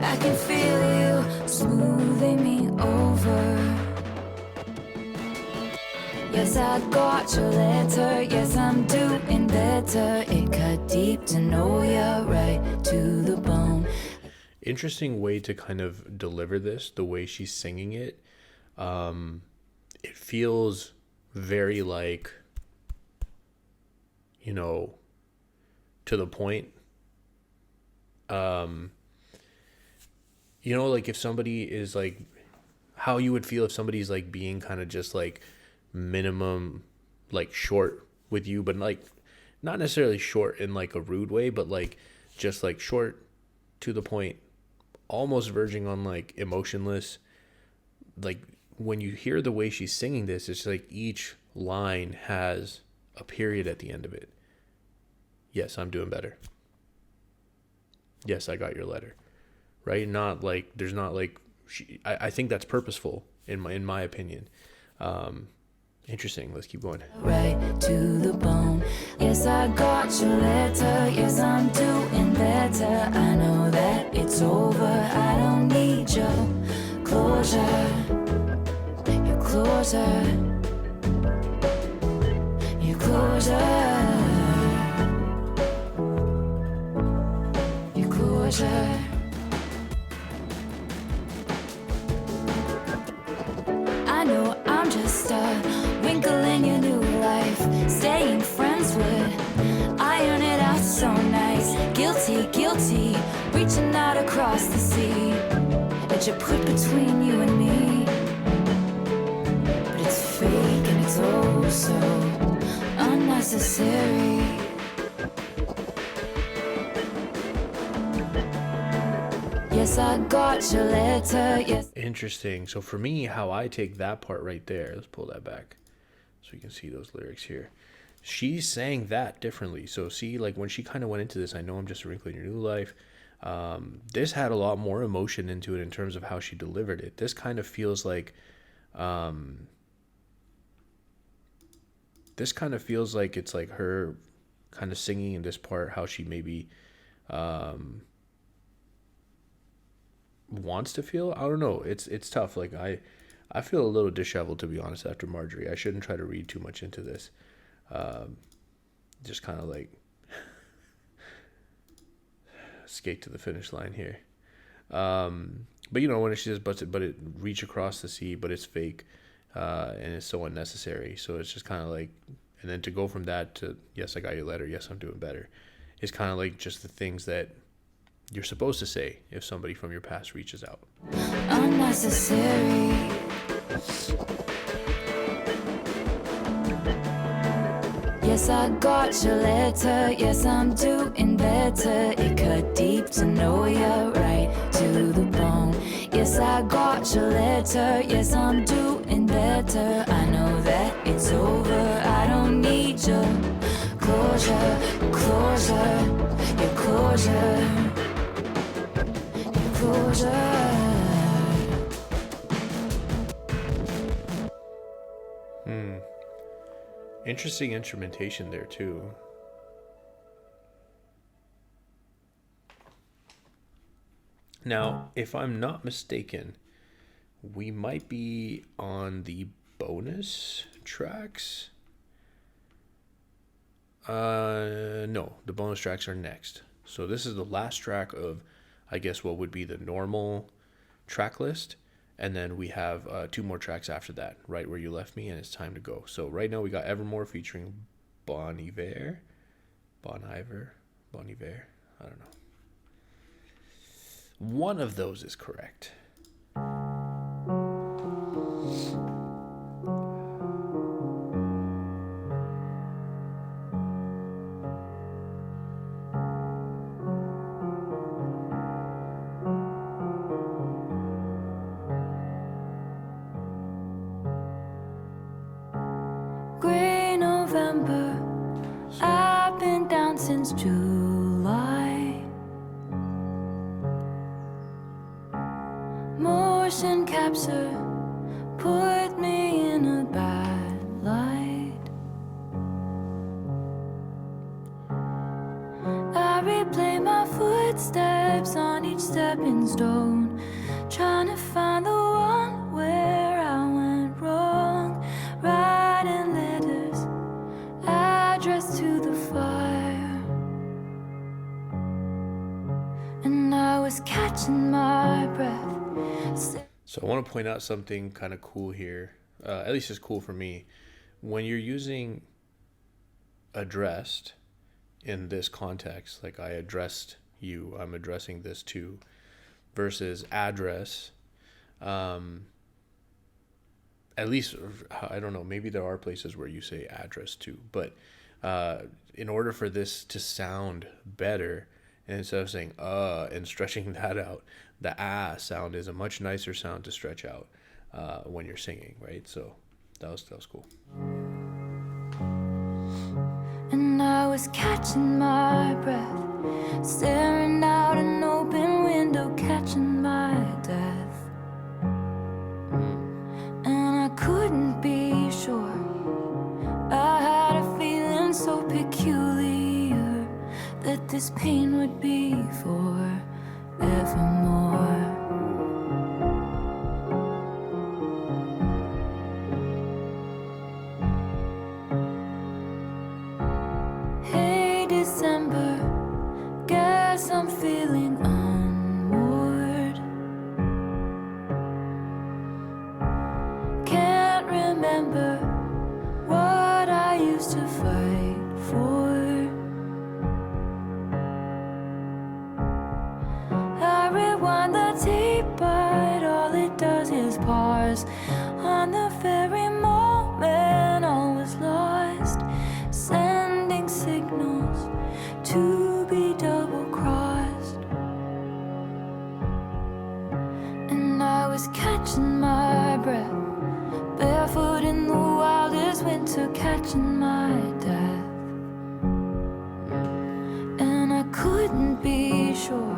I can feel you smoothing me over. Yes, I got your letter, yes, I'm doing better. It cut deep to know you're right to the bone. Interesting way to kind of deliver this, the way she's singing it. It feels very like, you know, to the point. You know, like if somebody is like, how you would feel if somebody's like being kind of just like minimum, like short with you, but like not necessarily short in like a rude way, but like just like short to the point, almost verging on like emotionless. Like when you hear the way she's singing this, it's like each line has a period at the end of it. Yes, I'm doing better. Yes, I got your letter. Right? Not like there's not like I think that's purposeful in my opinion. Interesting. Let's keep going. Right to the bone. Yes, I got your letter. Yes, I'm doing better. I know that it's over. I don't need your closure. Your closure. Your closure. Your closure. I know I'm just a wrinkle in your new life. Staying friends would iron it out so nice. Guilty, guilty, reaching out across the sea that you put between you and me. But it's fake and it's oh so unnecessary. Yes, I got your letter, yes. Interesting. So for me, how I take that part right there, let's pull that back so you can see those lyrics here. She's saying that differently. So see, like when she kind of went into this, I know I'm just a wrinkle in your new life. This had a lot more emotion into it in terms of how she delivered it. This kind of feels like, it's like her kind of singing in this part, how she maybe, wants to feel. I don't know. It's tough. Like I feel a little disheveled, to be honest, after Marjorie. I shouldn't try to read too much into this. Just kind of like skate to the finish line here. But you know, when she says but it reach across the sea, but it's fake, and it's so unnecessary. So it's just kind of like, and then to go from that to yes, I got your letter, yes, I'm doing better, is kind of like just the things that you're supposed to say if somebody from your past reaches out. Unnecessary. Yes, I got your letter. Yes, I'm doing better. It cut deep to know you're right to the bone. Yes, I got your letter. Yes, I'm doing better. I know that it's over. I don't need your closure, closure, your closure. Interesting instrumentation there too. Now, if I'm not mistaken, we might be on the bonus tracks. No, the bonus tracks are next. So this is the last track of, I guess, what would be the normal track list. And then we have 2 more tracks after that, right where you left me, and it's time to go. So right now we got Evermore featuring Bon Iver. Bon Iver? Bon Iver? I don't know. One of those is correct. Gray November, I've been down since July. Motion capture put me in a bad light. I replay my footsteps on each stepping stone, trying to find the one where I went wrong. Writing letters addressed to the fire, and I was catching my breath. So I want to point out something kind of cool here. At least it's cool for me. When you're using addressed in this context, like I addressed you, I'm addressing this to, versus address, at least, I don't know, maybe there are places where you say address to, but in order for this to sound better, and instead of saying and stretching that out, the sound is a much nicer sound to stretch out when you're singing, right? So that was cool. And I was catching my breath, staring out an open window, catching my death. And I couldn't be sure. I had a feeling so peculiar that this pain would be for evermore. Hey December, guess I'm feeling unmoored. Can't remember what I used to fight for. I rewind the tape, but all it does is pause on the very moment all was lost, sending signals to be double-crossed. And I was catching my breath, barefoot in the wildest winter, catching my death. And I couldn't be sure.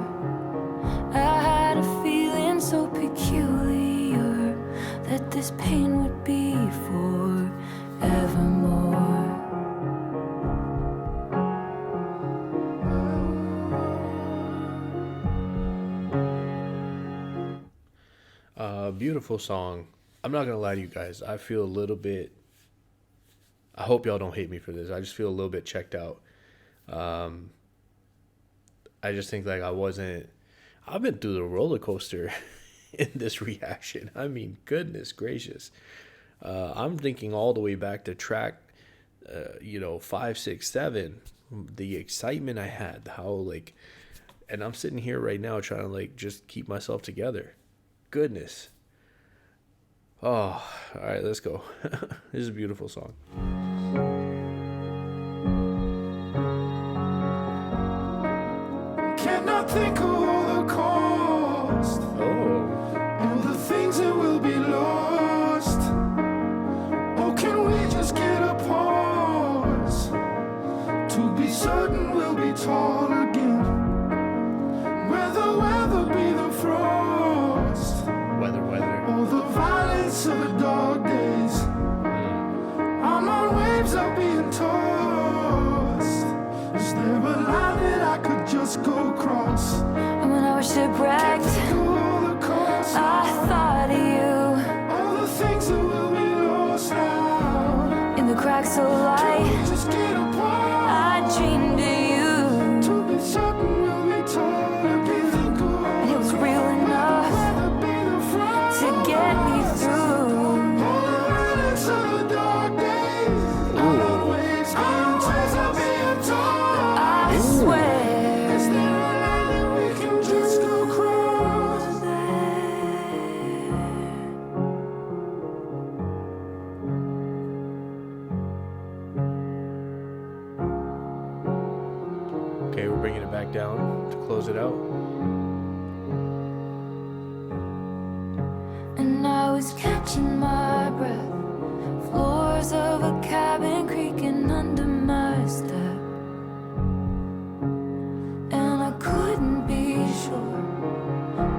I had a feeling so peculiar that this pain would be for evermore. Beautiful song. I'm not gonna lie to you guys. I feel a little bit. I hope y'all don't hate me for this. I just feel a little bit checked out. I just think like I wasn't. I've been through the roller coaster in this reaction. I mean, goodness gracious. I'm thinking all the way back to track, 5, 6, 7. The excitement I had, and I'm sitting here right now trying to just keep myself together. Goodness. Oh, all right, let's go. This is a beautiful song. Cannot think of all the cost, all the things that will be lost. Or can we just get a pause to be certain we'll be tall again? Weather be the frost, Weather. or the violence of the dog days. I'm on waves, I'll be down to close it out. And I was catching my breath, floors of a cabin creaking under my step, and I couldn't be sure.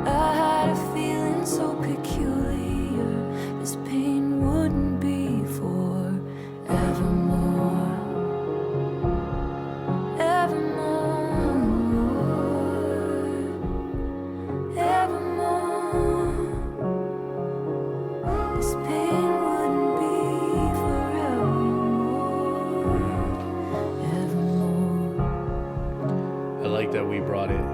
I had a feeling so peculiar, this pain wouldn't be for evermore, evermore, evermore. This pain wouldn't be forevermore, evermore. I like that we brought it.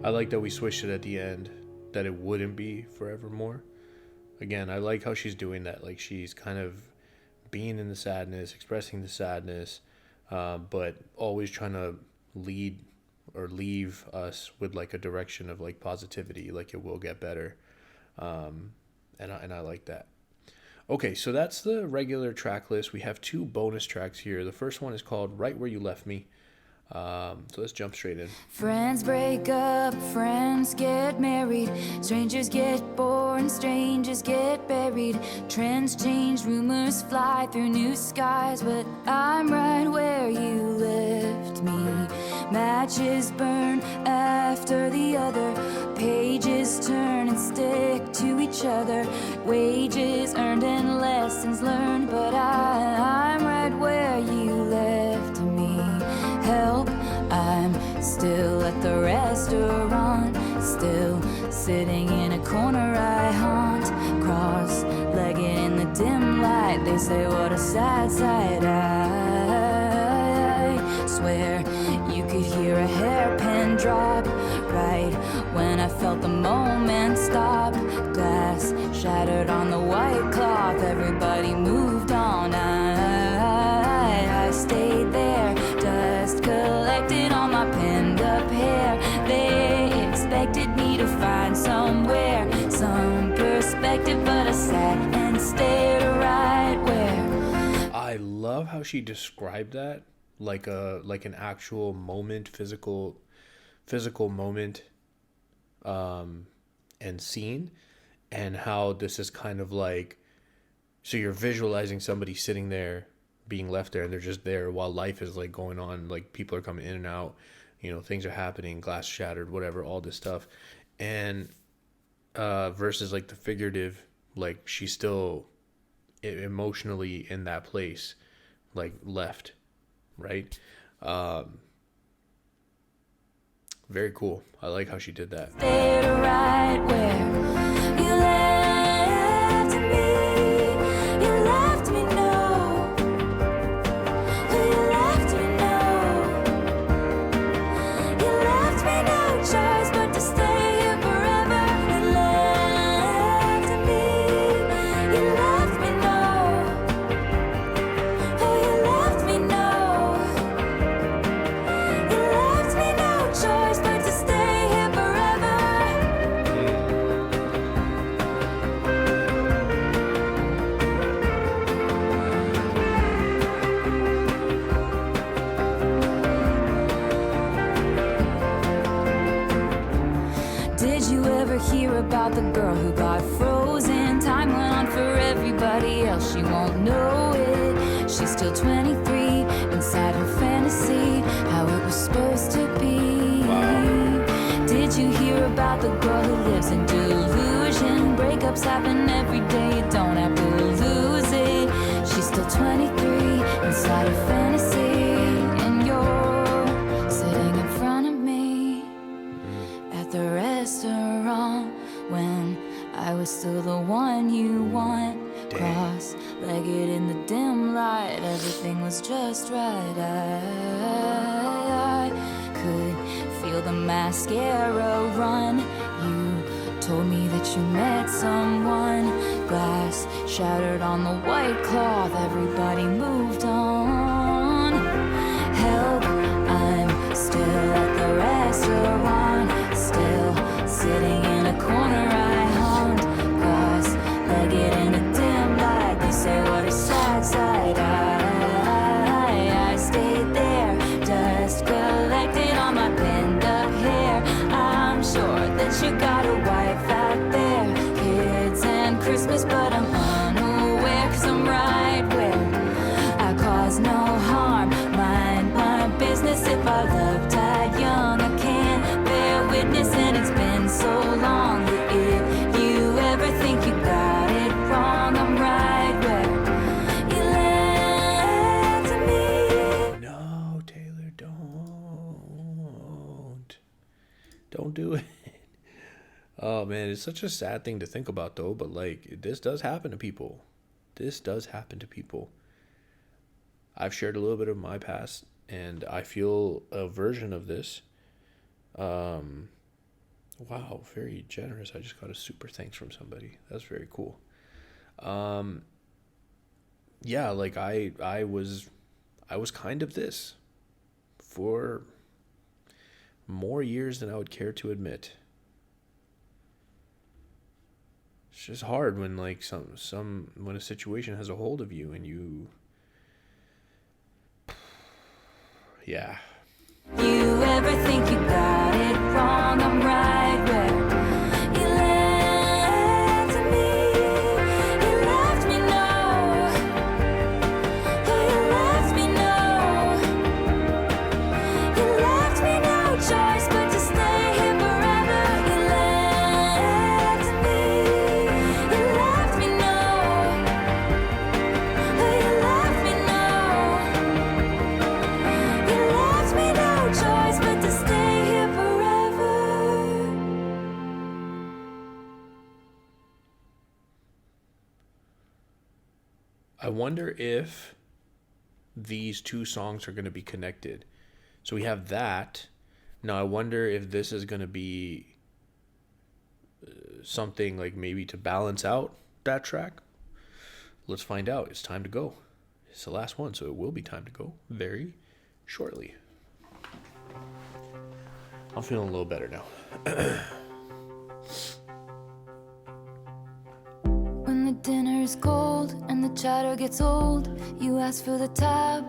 I like that we switched it at the end, that it wouldn't be forevermore. Again, I like how she's doing that. Like, she's kind of being in the sadness, expressing the sadness, but always trying to lead or leave us with like a direction of like positivity, like it will get better. And I like that. Okay, so that's the regular track list. We have 2 bonus tracks here. The first one is called Right Where You Left Me. So let's jump straight in. Friends break up, friends get married, strangers get born, strangers get buried, trends change, rumors fly through new skies, but I'm right where you left me. Matches burn after the other, pages turn and stick to each other, wages earned and lessons learned, but I'm right where you left me. Help, I'm still at the restaurant, still sitting in a corner I haunt, cross-legged in the dim light, they say what a sad sight. I swear you could hear a hairpin drop right when I felt the moment stop, glass shattered on the white cloth, everybody moved on. I stayed there, dust collected on my pinned up hair. They expected me to find somewhere, some perspective, but I sat and stared right where. I love how she described that like an actual moment, physical moment, and scene, and how this is kind of like, so you're visualizing somebody sitting there, being left there, and they're just there while life is like going on, like people are coming in and out, you know, things are happening, glass shattered, whatever, all this stuff, and versus like the figurative, like she's still emotionally in that place, like left, right? Very cool. I like how she did that. Stayed right where you left me. You left me, no. You left me, no. You left me no choice but to stay here forever. You left me. You left me, no. Oh, you left me, no. You left me no choice but to stay here forever. Did you ever hear about the girl who got frozen? Time went on for everybody else, she won't know it. She's still 23, inside her fantasy, how it was supposed to be. Did you hear about the girl who lives in delusion? Breakups happen every day, you don't have to lose it. She's still 23, inside her fantasy, and you're sitting in front of me at the restaurant when I was still the one you want. Damn. Cross-legged in the dim light, everything was just right. I could feel the mascara run. You told me that you met someone. Glass shattered on the white cloth, everybody moved on. Help, I'm still at the restaurant, still sitting in a corner I haunt, cross-legged in a dim light, they say side. I stayed there, dust collected on my pinned up hair. I'm sure that you got a wife out there, kids and Christmas, but I'm unaware, 'cause I'm right where I cause no harm. Mind my business. If our love died young, I can't bear witness, and it's been so long. But if you ever think you got it wrong, I'm right where you led to me. No, Taylor, don't do it. Oh man, it's such a sad thing to think about though, but like this does happen to people. I've shared a little bit of my past, and I feel a version of this. Wow, very generous. I just got a super thanks from somebody. That's very cool. Yeah, like I was kind of this for more years than I would care to admit. It's just hard when like when a situation has a hold of you and you, yeah. You ever think you got it wrong, I'm right where you led to me. You left me no, you left me no, you left me no choice but to stay here forever. You led to me, you left me no, you left me no, you left me no choice but to stay here forever. I wonder if these two songs are going to be connected. So we have that. Now I wonder if this is going to be something like maybe to balance out that track. Let's find out. It's time to go. It's the last one, so it will be time to go very shortly. I'm feeling a little better now. When the dinner is cold and the chatter gets old, you ask for the tab.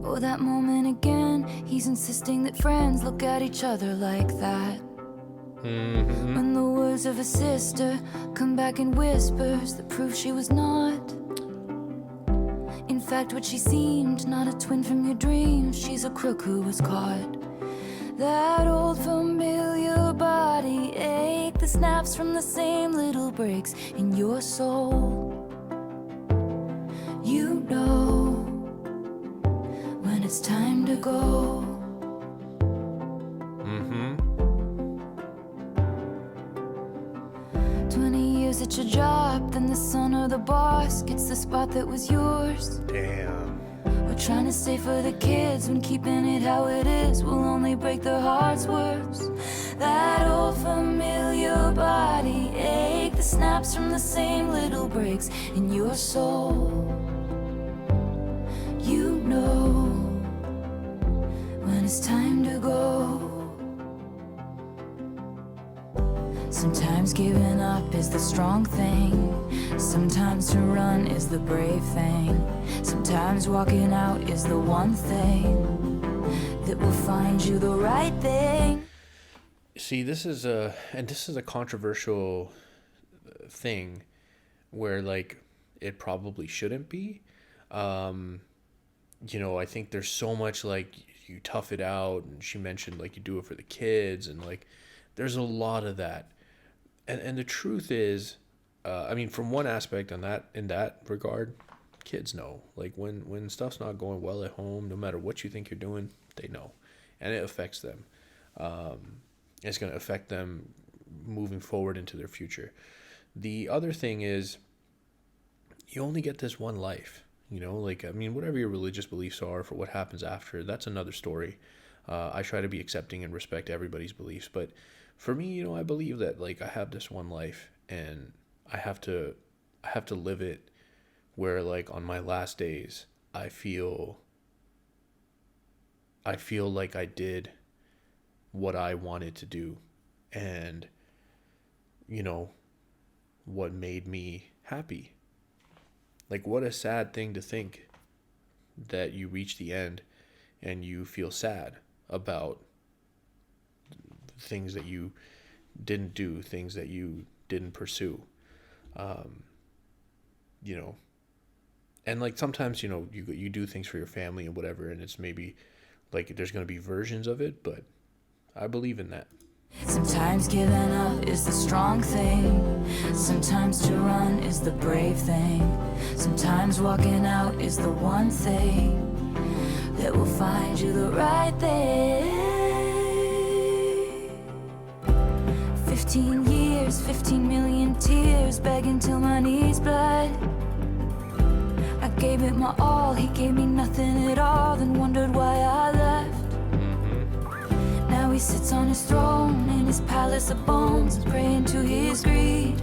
Oh, that moment again, he's insisting that friends look at each other like that. When the words of a sister come back in whispers that prove she was not, in fact, what she seemed, not a twin from your dreams. She's a crook who was caught. That old familiar body ache, the snaps from the same little breaks in your soul. You know when it's time to go. 20 years at your job, then the son or the boss gets the spot that was yours. Damn. We're trying to stay for the kids when keeping it how it is will only break their hearts worse. That old familiar body ache, the snaps from the same little breaks in your soul. You know when it's time to go. Sometimes giving up is the strong thing. Sometimes to run is the brave thing. Sometimes walking out is the one thing that will find you the right thing. See, this is a controversial thing where like it probably shouldn't be. You know, I think there's so much like you tough it out, and she mentioned like you do it for the kids, and like there's a lot of that. And the truth is, I mean, from one aspect in that regard, kids know. Like when stuff's not going well at home, no matter what you think you're doing, they know, and it affects them. It's going to affect them moving forward into their future. The other thing is, you only get this one life. You know, like, I mean, whatever your religious beliefs are for what happens after, that's another story. I try to be accepting and respect everybody's beliefs, but for me, you know, I believe that like I have this one life, and I have to live it where like on my last days, I feel like I did what I wanted to do, and you know, what made me happy. Like, what a sad thing to think that you reach the end and you feel sad about things that you didn't do, things that you didn't pursue. You know, and like sometimes, you know, you do things for your family and whatever, and it's maybe like there's going to be versions of it, but I believe in that. Sometimes giving up is the strong thing. Sometimes to run is the brave thing. Sometimes walking out is the one thing that will find you the right thing. 15 years, 15 million tears, begging till my knees bled. I gave it my all, he gave me nothing at all, then wondered why I left. Now he sits on his throne in his palace of bones, praying to his greed.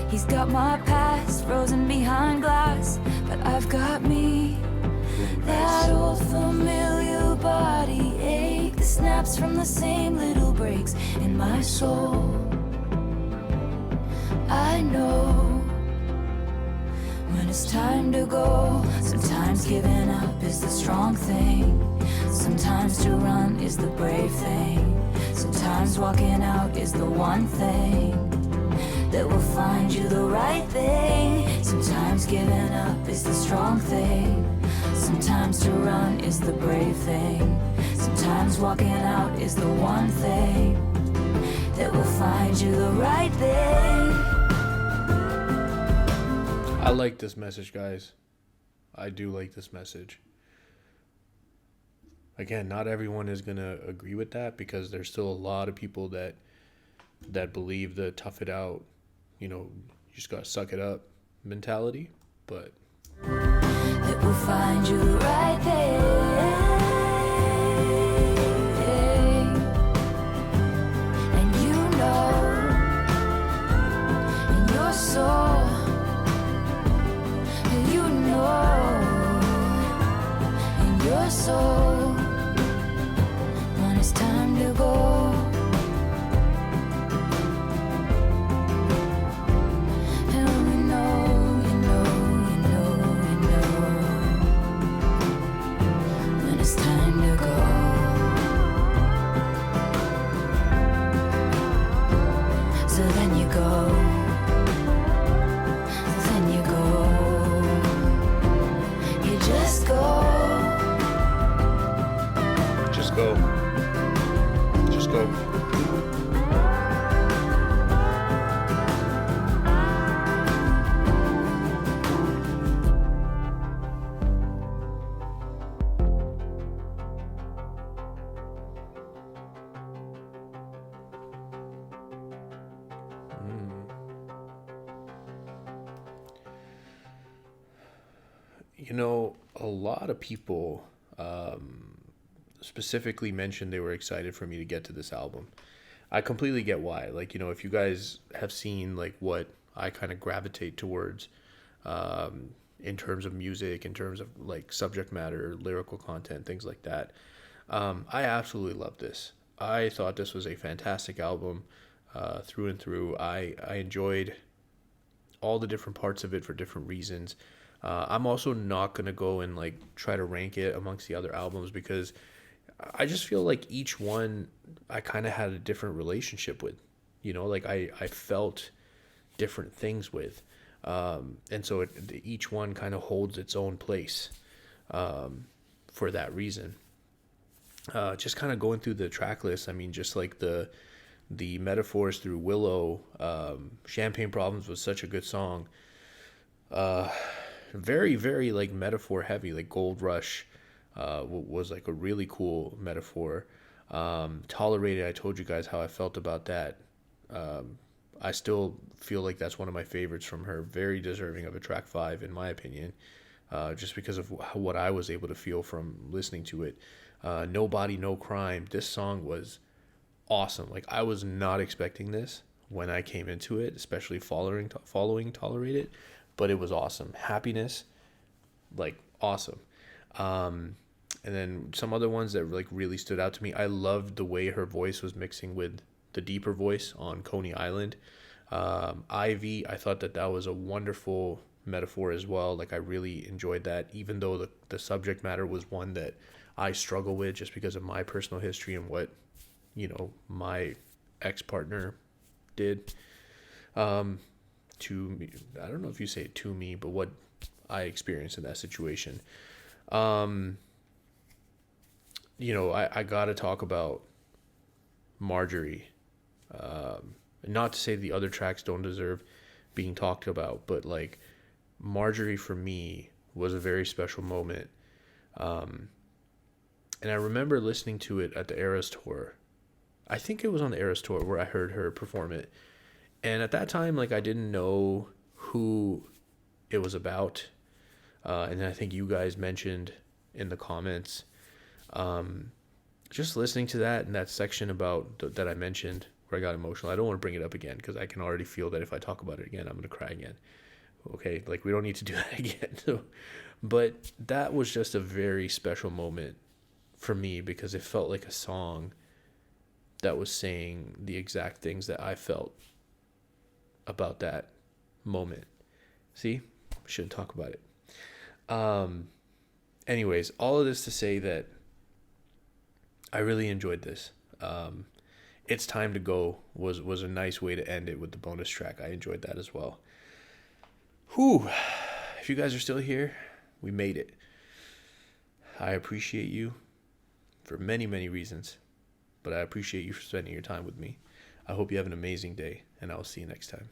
He's got my past frozen behind glass, but I've got me. That old familiar body ache that snaps from the same little breaks in my soul. I know when it's time to go. Sometimes giving up is the strong thing. Sometimes to run is the brave thing. Sometimes walking out is the one thing that will find you the right thing. Sometimes giving up is the strong thing. Sometimes to run is the brave thing. Sometimes walking out is the one thing that will find you the right thing. I like this message, guys. I do like this message. Again, not everyone is going to agree with that, because there's still a lot of people that believe the tough it out, you know, you just got to suck it up mentality, but It will find you the right thing. And you know in your soul, you know in your soul when it's time to go. And we know, you know, you know, you know when it's time to go. So then you go. Then you go. You just go. just go. Just go. You know, a lot of people specifically mentioned they were excited for me to get to this album. I completely get why. Like, you know, if you guys have seen like what I kind of gravitate towards in terms of music, in terms of like subject matter, lyrical content, things like that, I absolutely love this. I thought this was a fantastic album through and through. I enjoyed all the different parts of it for different reasons. I'm also not going to go and like try to rank it amongst the other albums, because I just feel like each one I kind of had a different relationship with, you know, like I felt different things with. And so each one kind of holds its own place for that reason. Just kind of going through the track list, I mean, just like the metaphors through Willow, Champagne Problems was such a good song. Very, very like metaphor heavy, like Gold Rush was like a really cool metaphor. Tolerated, I told you guys how I felt about that. I still feel like that's one of my favorites from her. Very deserving of a track 5 in my opinion, just because of what I was able to feel from listening to it. No Body, No Crime. This song was awesome. Like, I was not expecting this when I came into it, especially following Tolerated, but it was awesome. Happiness, like, awesome. And then some other ones that like really stood out to me. I loved the way her voice was mixing with the deeper voice on Coney Island. Ivy, I thought that was a wonderful metaphor as well. Like I really enjoyed that, even though the subject matter was one that I struggle with just because of my personal history and what, you know, my ex-partner did to me. I don't know if you say to me, but what I experienced in that situation. You know, I gotta talk about Marjorie. Not to say the other tracks don't deserve being talked about, but like Marjorie for me was a very special moment. And I remember listening to it at the Eras tour. I think it was on the Eras tour where I heard her perform it. And at that time, like, I didn't know who it was about. And I think you guys mentioned in the comments, just listening to that and that section about that I mentioned where I got emotional. I don't want to bring it up again because I can already feel that if I talk about it again, I'm going to cry again. Okay, like, we don't need to do that again. So, but that was just a very special moment for me because it felt like a song that was saying the exact things that I felt about that moment. See, shouldn't talk about it. Anyways, all of this to say that I really enjoyed this. It's Time to Go was a nice way to end it with the bonus track. I enjoyed that as well. Whew. If you guys are still here, we made it. I appreciate you for many, many reasons, but I appreciate you for spending your time with me. I hope you have an amazing day, and I'll see you next time.